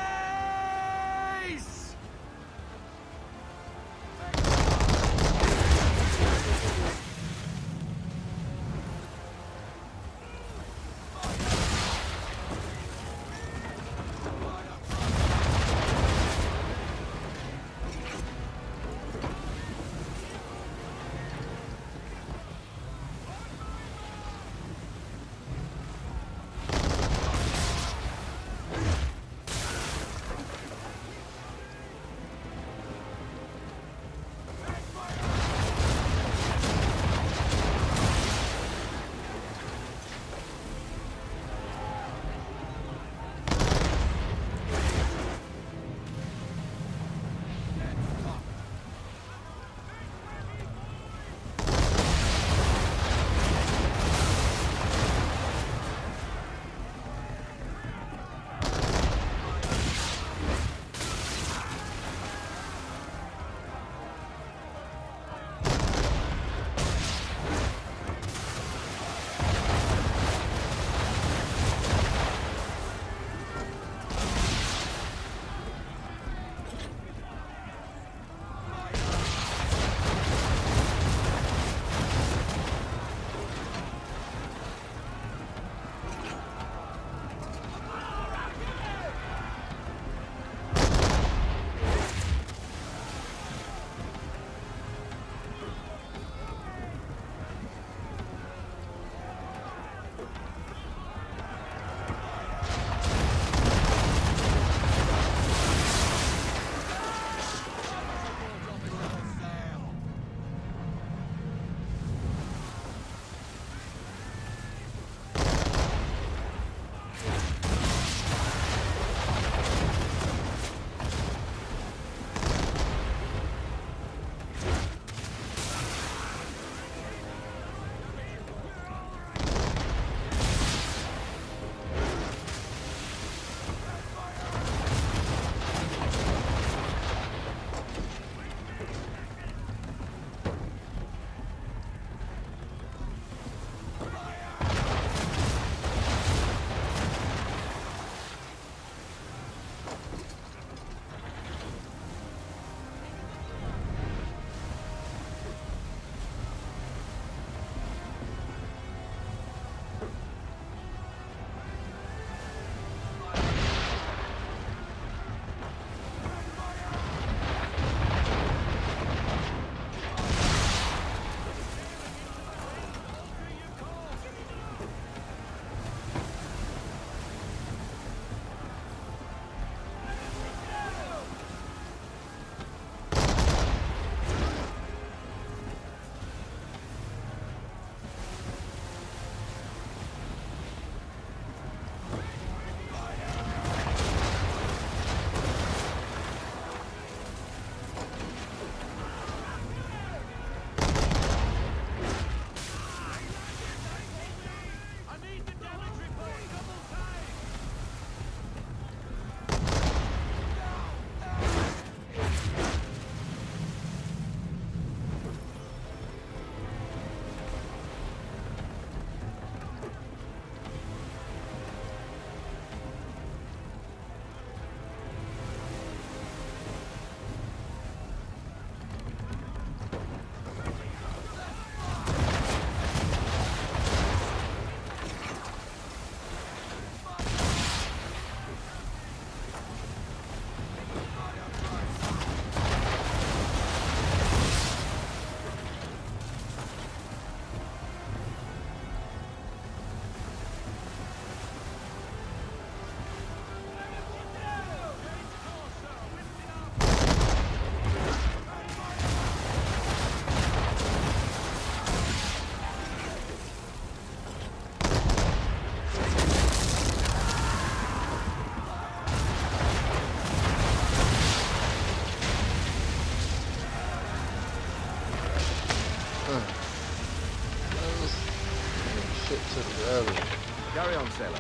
Carry on, sailor.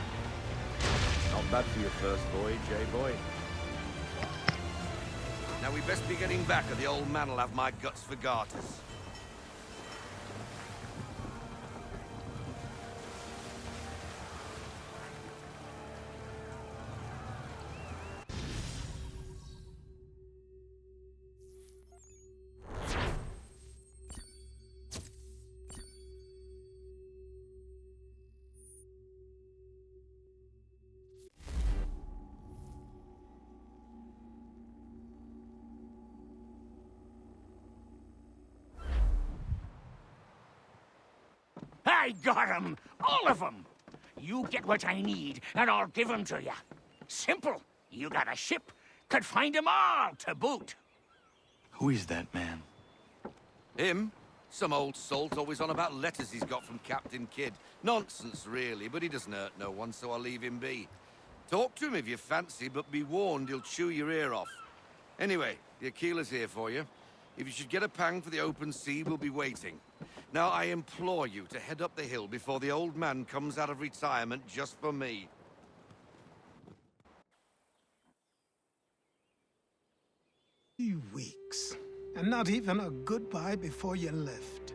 Not bad for your first voyage, eh, boy? Now we best be getting back, or the old man'll have my guts for garters. I got 'em! All of 'em! You get what I need, and I'll give 'em to you. Simple. You got a ship, could find 'em all to boot. Who is that man? Him? Some old salt always on about letters he's got from Captain Kidd. Nonsense, really, but he doesn't hurt no one, so I'll leave him be. Talk to him if you fancy, but be warned he'll chew your ear off. Anyway, the Aquila's here for you. If you should get a pang for the open sea, we'll be waiting. Now, I implore you to head up the hill before the old man comes out of retirement just for me. 2 weeks. And not even a goodbye before you left.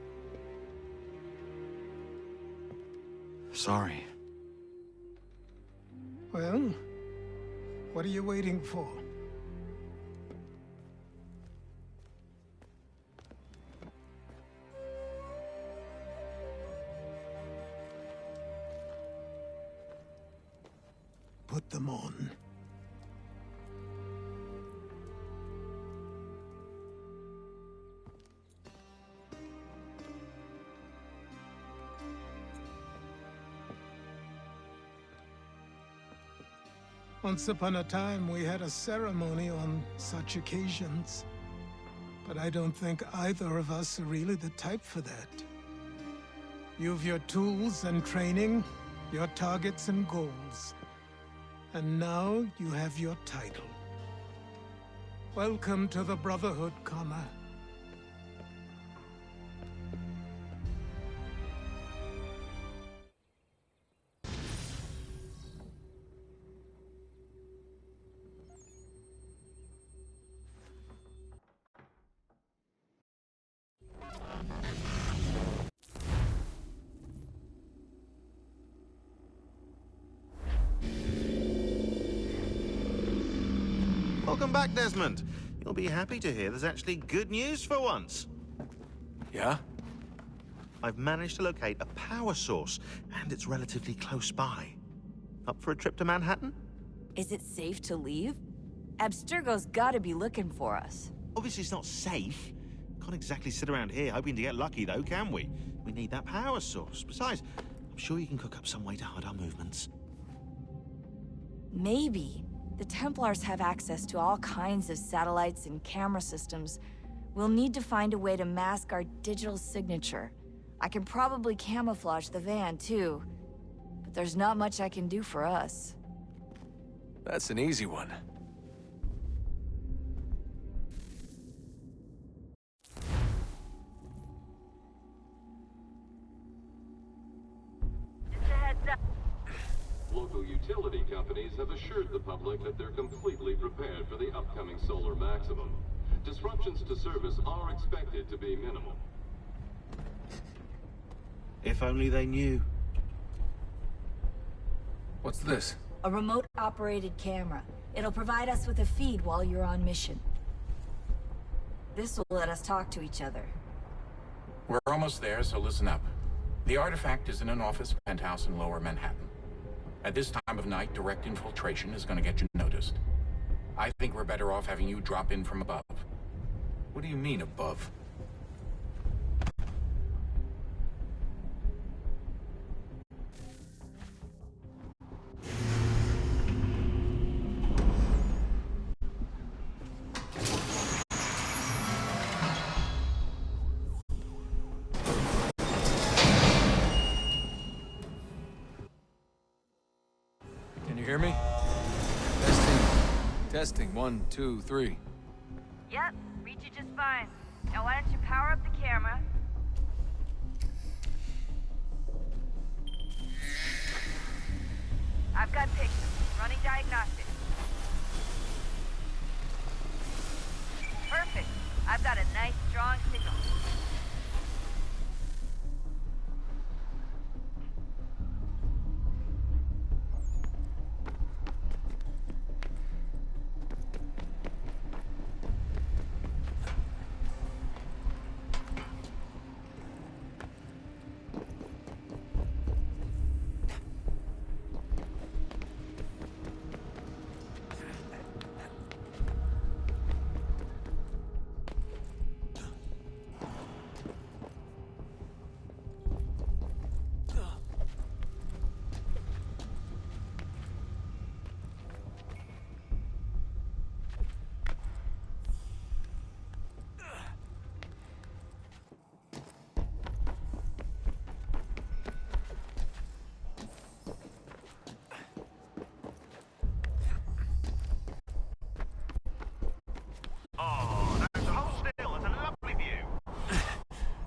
Sorry. Well, what are you waiting for? Put them on. Once upon a time, we had a ceremony on such occasions. But I don't think either of us are really the type for that. You've your tools and training, your targets and goals. And now you have your title. Welcome to the Brotherhood, Connor. Welcome back, Desmond. You'll be happy to hear there's actually good news for once. Yeah? I've managed to locate a power source, and it's relatively close by. Up for a trip to Manhattan? Is it safe to leave? Abstergo's gotta be looking for us. Obviously it's not safe. Can't exactly sit around here hoping to get lucky, though, can we? We need that power source. Besides, I'm sure you can cook up some way to hide our movements. Maybe. The Templars have access to all kinds of satellites and camera systems. We'll need to find a way to mask our digital signature. I can probably camouflage the van, too. But there's not much I can do for us. That's an easy one. Local utility companies have assured the public that they're completely prepared for the upcoming solar maximum. Disruptions to service are expected to be minimal. If only they knew. What's this? A remote-operated camera. It'll provide us with a feed while you're on mission. This will let us talk to each other. We're almost there, so listen up. The artifact is in an office penthouse in Lower Manhattan. At this time of night, direct infiltration is going to get you noticed. I think we're better off having you drop in from above. What do you mean, above? Hear me? Testing. 1, 2, 3. Yep, reach you just fine. Now why don't you power up the camera? I've got pictures. Running diagnostics. Perfect. I've got a nice, strong signal.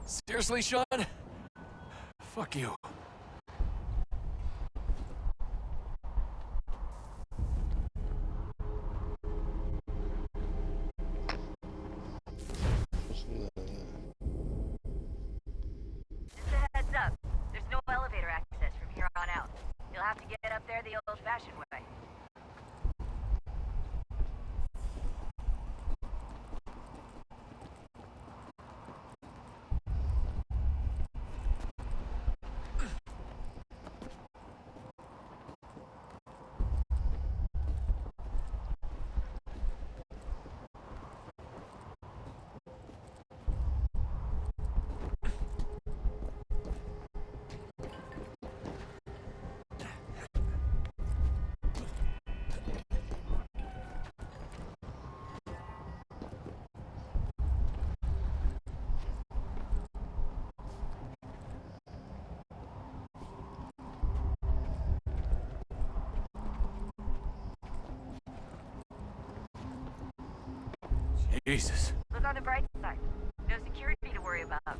Seriously, Sean? Fuck you. Just a heads up. There's no elevator access from here on out. You'll have to get up there the old-fashioned way. Jesus. Look on the bright side. No security to worry about. On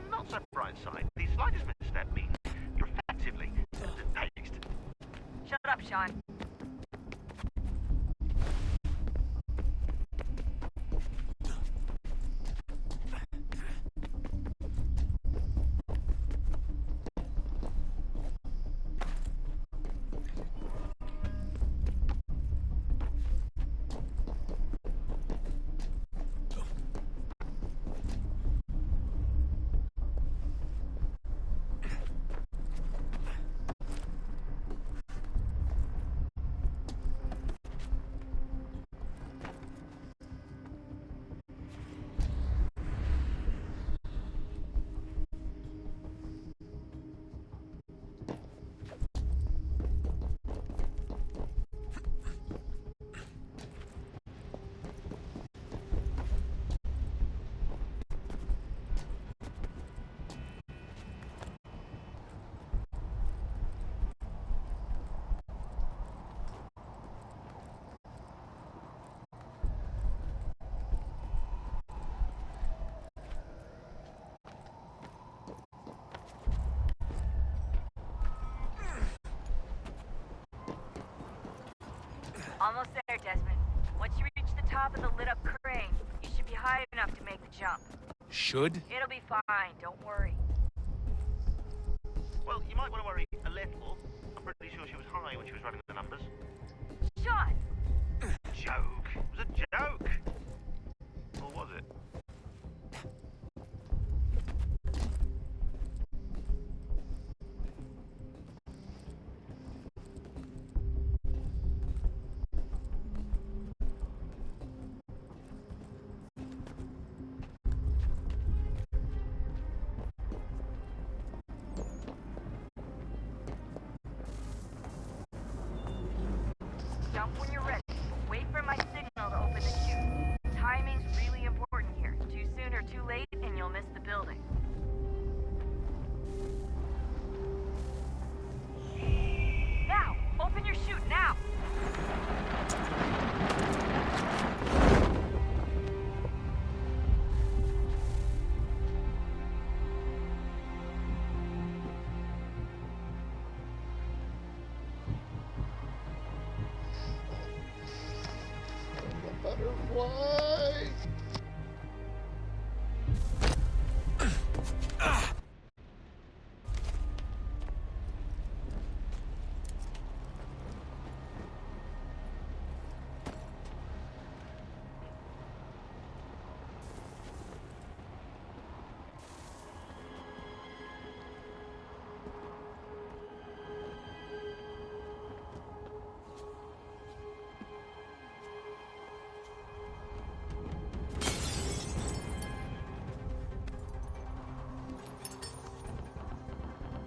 the not so bright side, the slightest misstep means you're effectively tased. Shut up, Sean. Almost there, Desmond. Once you reach the top of the lit-up crane, you should be high enough to make the jump. Should? It'll be fine, don't worry. Well, you might want to worry a little. I'm pretty sure she was high when she was running the numbers. Sean! Joke. It was a joke. Or was it? Jump when you're ready, but wait for my signal to open the chute. Timing's really important here. Too soon or too late, and you'll miss the building. Now! Open your chute, now! Butterfly!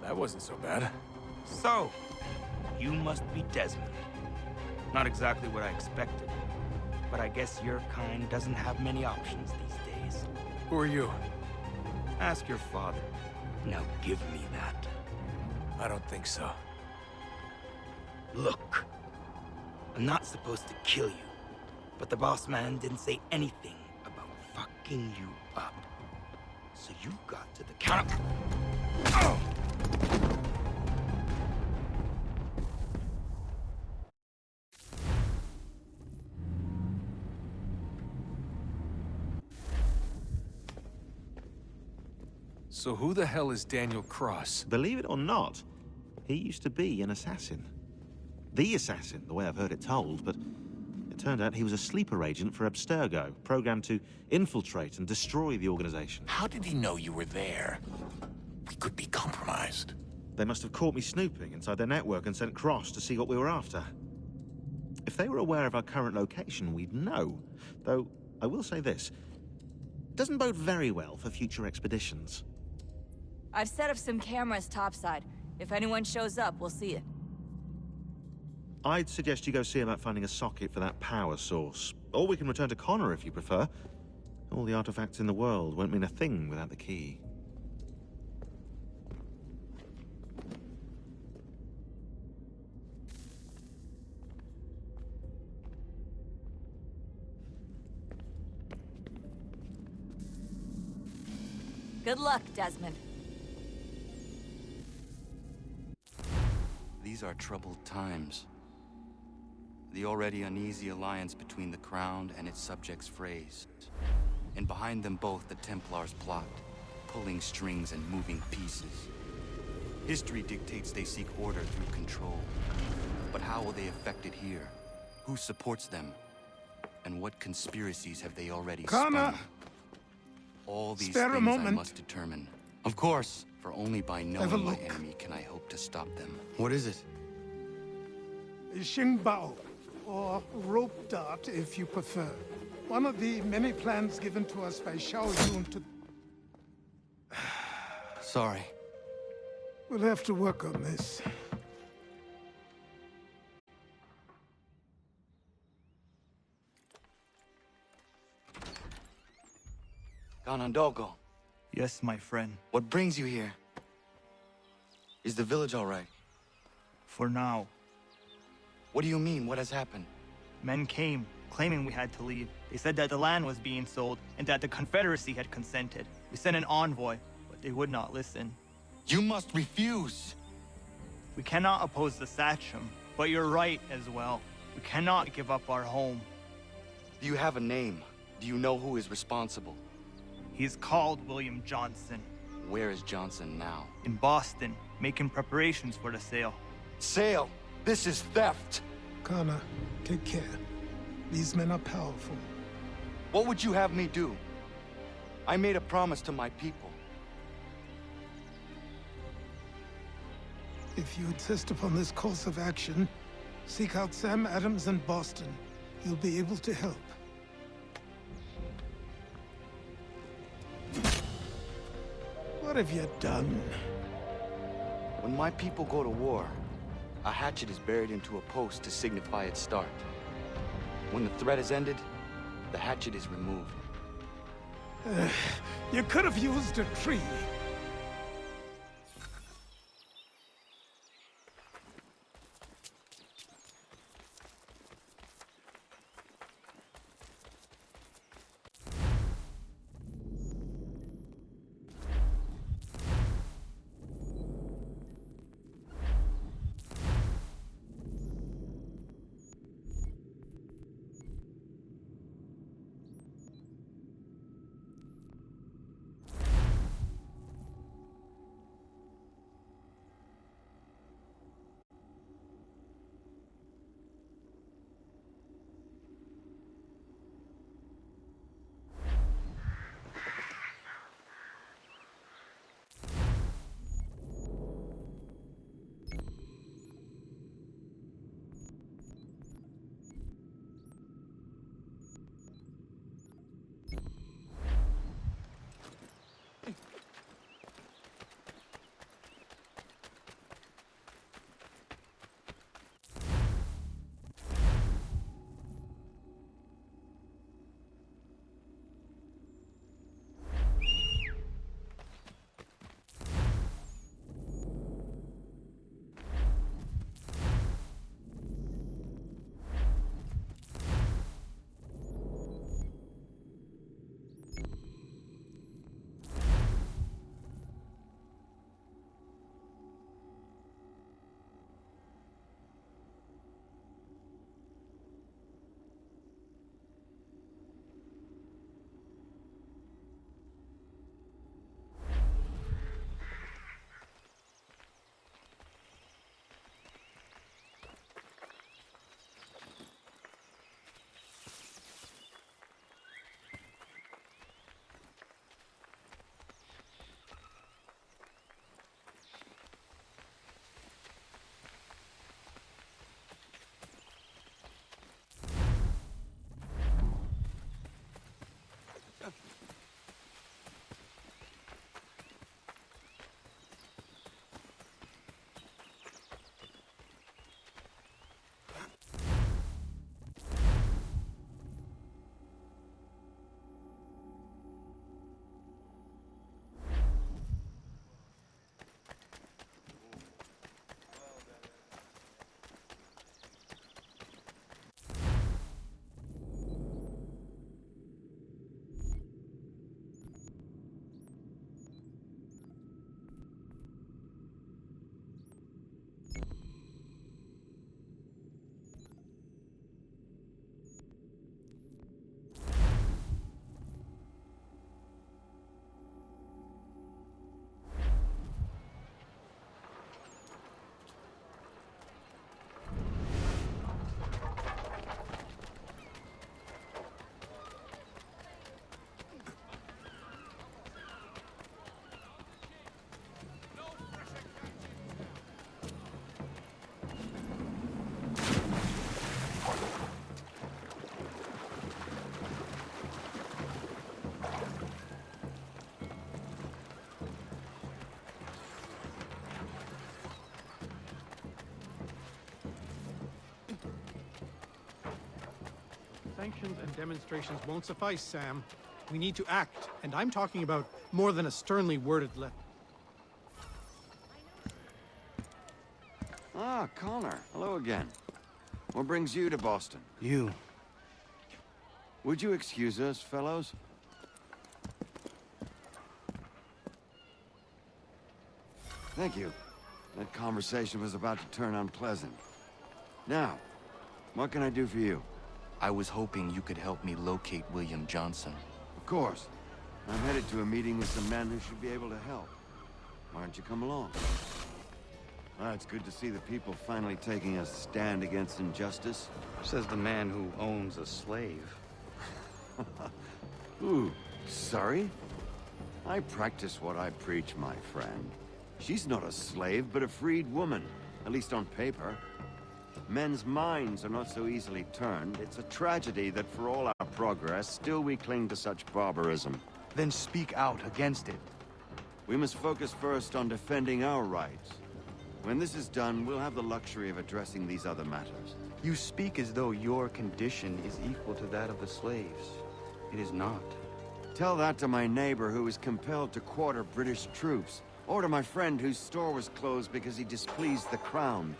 That wasn't so bad. So, you must be Desmond. Not exactly what I expected, but I guess your kind doesn't have many options these days. Who are you? Ask your father. Now give me that. I don't think so. Look, I'm not supposed to kill you, but the boss man didn't say anything about fucking you up. So you got to the counter. So who the hell is Daniel Cross? Believe it or not, he used to be an assassin. The assassin, the way I've heard it told, but it turned out he was a sleeper agent for Abstergo, programmed to infiltrate and destroy the organization. How did he know you were there? We could be compromised. They must have caught me snooping inside their network and sent Cross to see what we were after. If they were aware of our current location, we'd know. Though, I will say this. It doesn't bode very well for future expeditions. I've set up some cameras topside. If anyone shows up, we'll see it. I'd suggest you go see about finding a socket for that power source. Or we can return to Connor if you prefer. All the artifacts in the world won't mean a thing without the key. Good luck, Desmond. These are troubled times. The already uneasy alliance between the Crown and its subjects frays. And behind them both the Templars plot, pulling strings and moving pieces. History dictates they seek order through control. But how will they affect it here? Who supports them? And what conspiracies have they already Connor! spun? All these Spare a things I moment. must determine. Of course, for only by Have a knowing my look. enemy can I hope to stop them. What is it? Xingbao, or rope dart if you prefer. One of the many plans given to us by Xiao Yun to... Sorry. We'll have to work on this. Ganondogo. Yes, my friend. What brings you here? Is the village all right? For now. What do you mean? What has happened? Men came, claiming we had to leave. They said that the land was being sold, and that the Confederacy had consented. We sent an envoy, but they would not listen. You must refuse! We cannot oppose the Sachem, but you're right as well. We cannot give up our home. Do you have a name? Do you know who is responsible? He's called William Johnson. Where is Johnson now? In Boston, making preparations for the sale. Sale! This is theft! Connor, take care. These men are powerful. What would you have me do? I made a promise to my people. If you insist upon this course of action, seek out Sam Adams in Boston. He'll be able to help. What have you done? When my people go to war, a hatchet is buried into a post to signify its start. When the threat is ended, the hatchet is removed. You could have used a tree. Sanctions and demonstrations won't suffice, Sam. We need to act, and I'm talking about more than a sternly worded letter. Ah, Connor. Hello again. What brings you to Boston? You. Would you excuse us, fellows? Thank you. That conversation was about to turn unpleasant. Now, what can I do for you? I was hoping you could help me locate William Johnson. Of course. I'm headed to a meeting with some men who should be able to help. Why don't you come along? It's good to see the people finally taking a stand against injustice. Says the man who owns a slave. Ooh, sorry? I practice what I preach, my friend. She's not a slave, but a freed woman. At least on paper. Men's minds are not so easily turned. It's a tragedy that for all our progress, still we cling to such barbarism. Then speak out against it. We must focus first on defending our rights. When this is done, we'll have the luxury of addressing these other matters. You speak as though your condition is equal to that of the slaves. It is not. Tell that to my neighbor who was compelled to quarter British troops, or to my friend whose store was closed because he displeased the crown.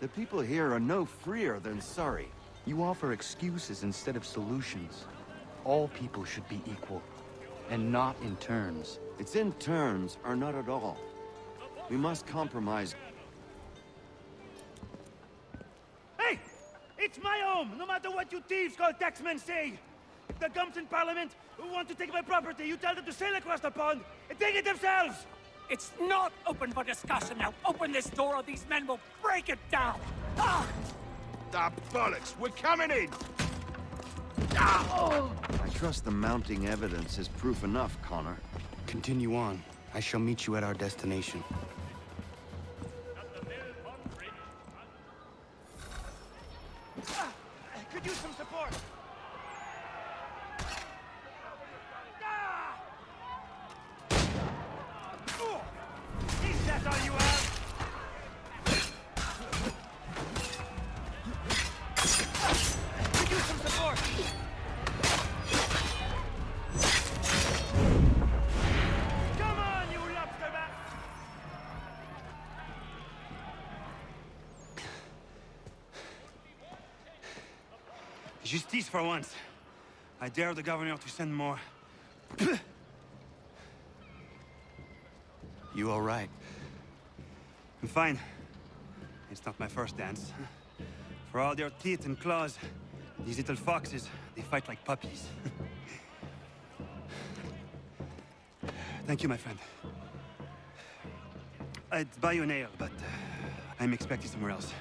The people here are no freer than Surrey. You offer excuses instead of solutions. All people should be equal, and not in turns. It's in turns, or not at all. We must compromise. Hey! It's my home, no matter what you thieves called taxmen say! If the gums in Parliament who want to take my property, you tell them to sail across the pond and take it themselves! It's not open for discussion now. Open this door or these men will break it down! Ah! Ah, bollocks! We're coming in! Ah! Oh. I trust the mounting evidence is proof enough, Connor. Continue on. I shall meet you at our destination. Could use some support! Is that all you have? Could use some support! Come on, you lobster bat! Justice for once. I dare the governor to send more. You all right? I'm fine. It's not my first dance. For all their teeth and claws, these little foxes, they fight like puppies. Thank you, my friend. I'd buy you an ale, but I'm expecting somewhere else.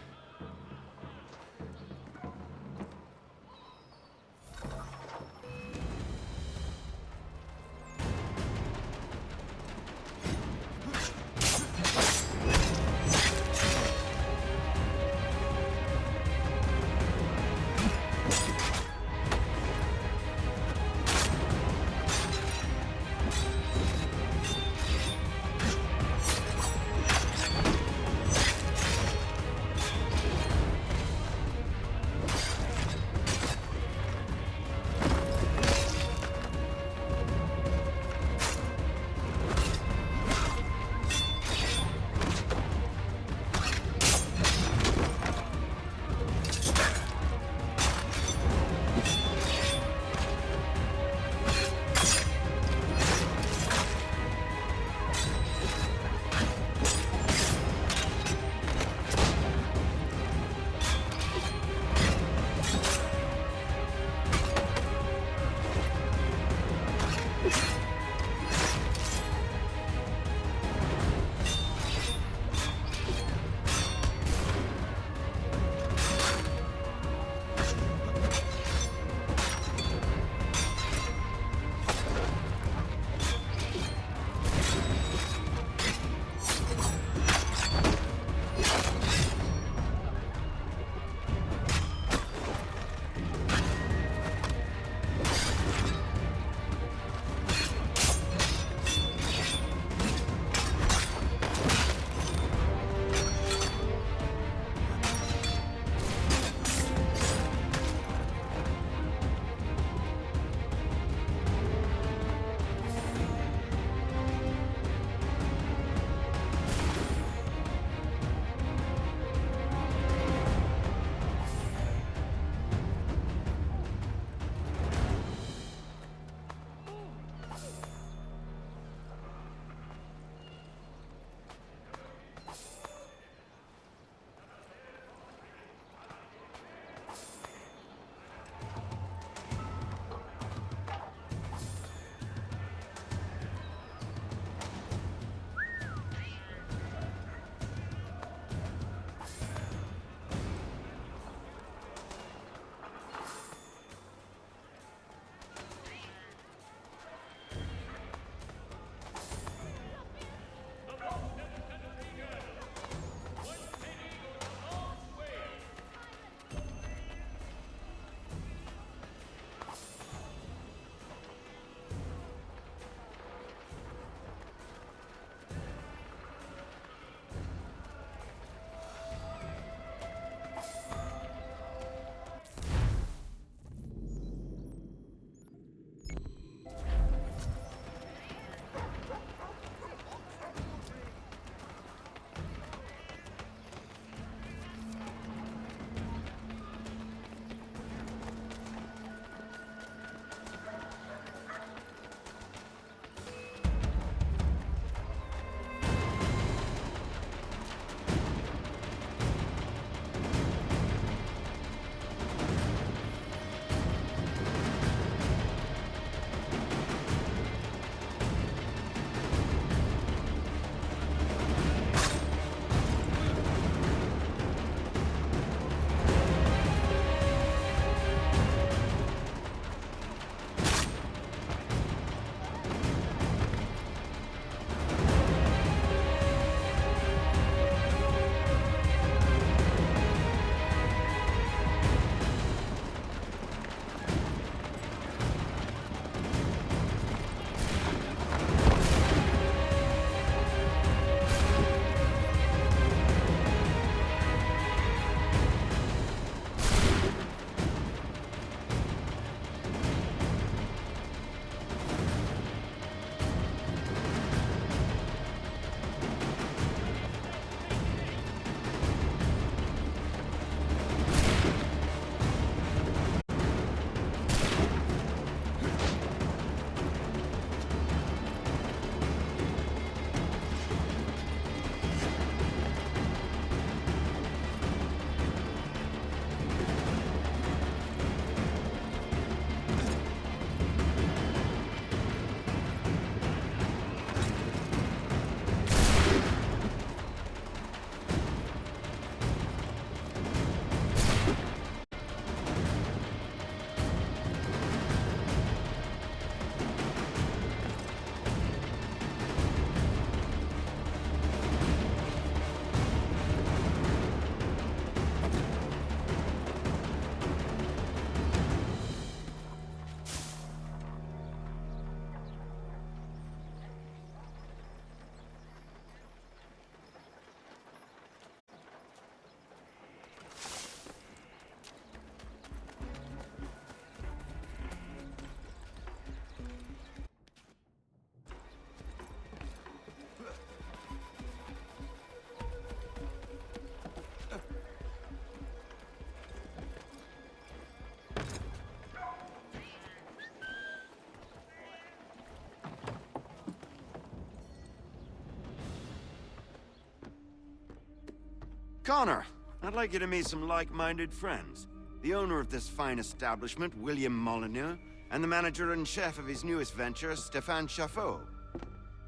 Connor, I'd like you to meet some like-minded friends. The owner of this fine establishment, William Molyneux, and the manager and chef of his newest venture, Stéphane Chaffeau.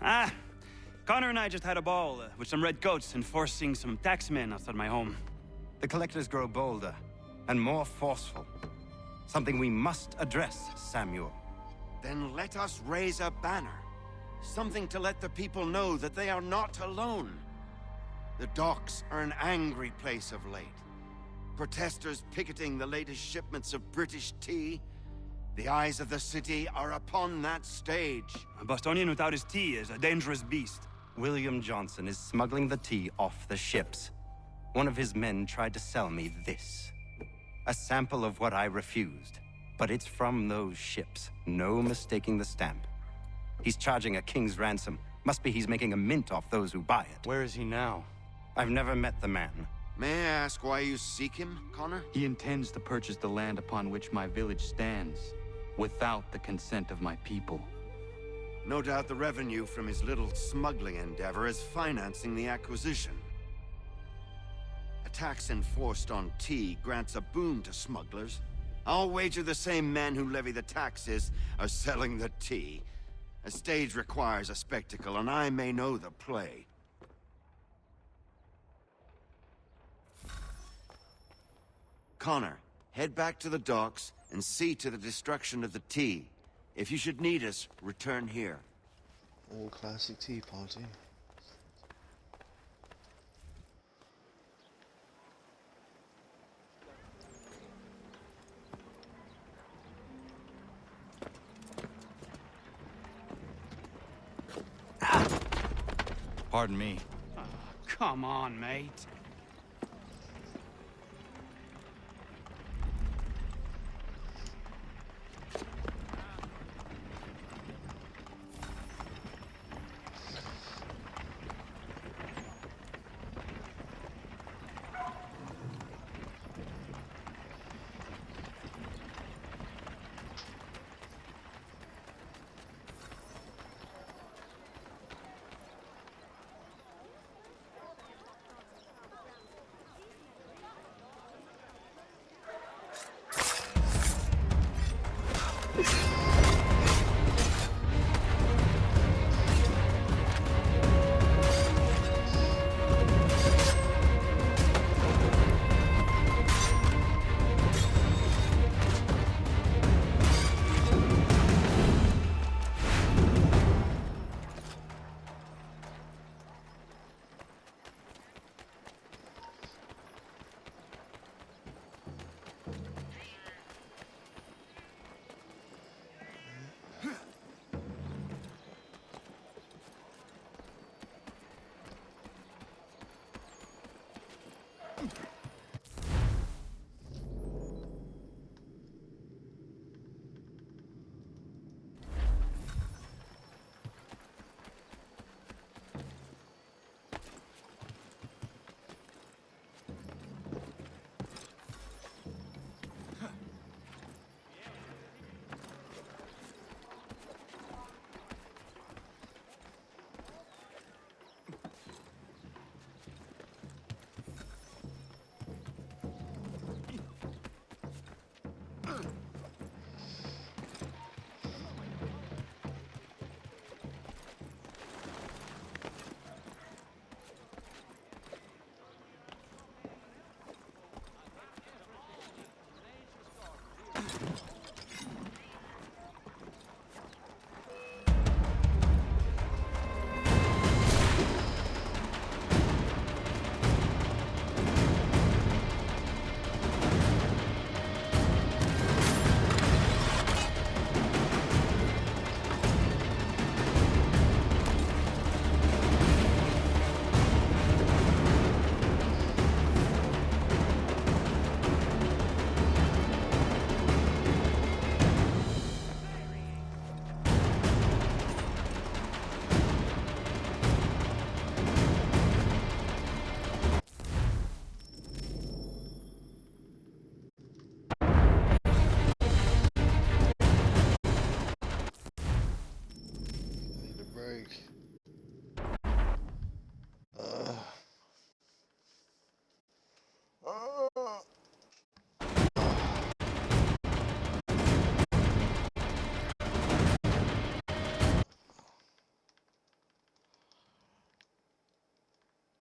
Ah, Connor and I just had a ball with some red coats enforcing some taxmen outside my home. The collectors grow bolder and more forceful. Something we must address, Samuel. Then let us raise a banner. Something to let the people know that they are not alone. The docks are an angry place of late. Protesters picketing the latest shipments of British tea. The eyes of the city are upon that stage. A Bostonian without his tea is a dangerous beast. William Johnson is smuggling the tea off the ships. One of his men tried to sell me this. A sample of what I refused. But it's from those ships. No mistaking the stamp. He's charging a king's ransom. Must be he's making a mint off those who buy it. Where is he now? I've never met the man. May I ask why you seek him, Connor? He intends to purchase the land upon which my village stands, without the consent of my people. No doubt the revenue from his little smuggling endeavor is financing the acquisition. A tax enforced on tea grants a boon to smugglers. I'll wager the same men who levy the taxes are selling the tea. A stage requires a spectacle, and I may know the play. Connor, head back to the docks and see to the destruction of the tea. If you should need us, return here. All classic tea party. Pardon me. Come on, mate.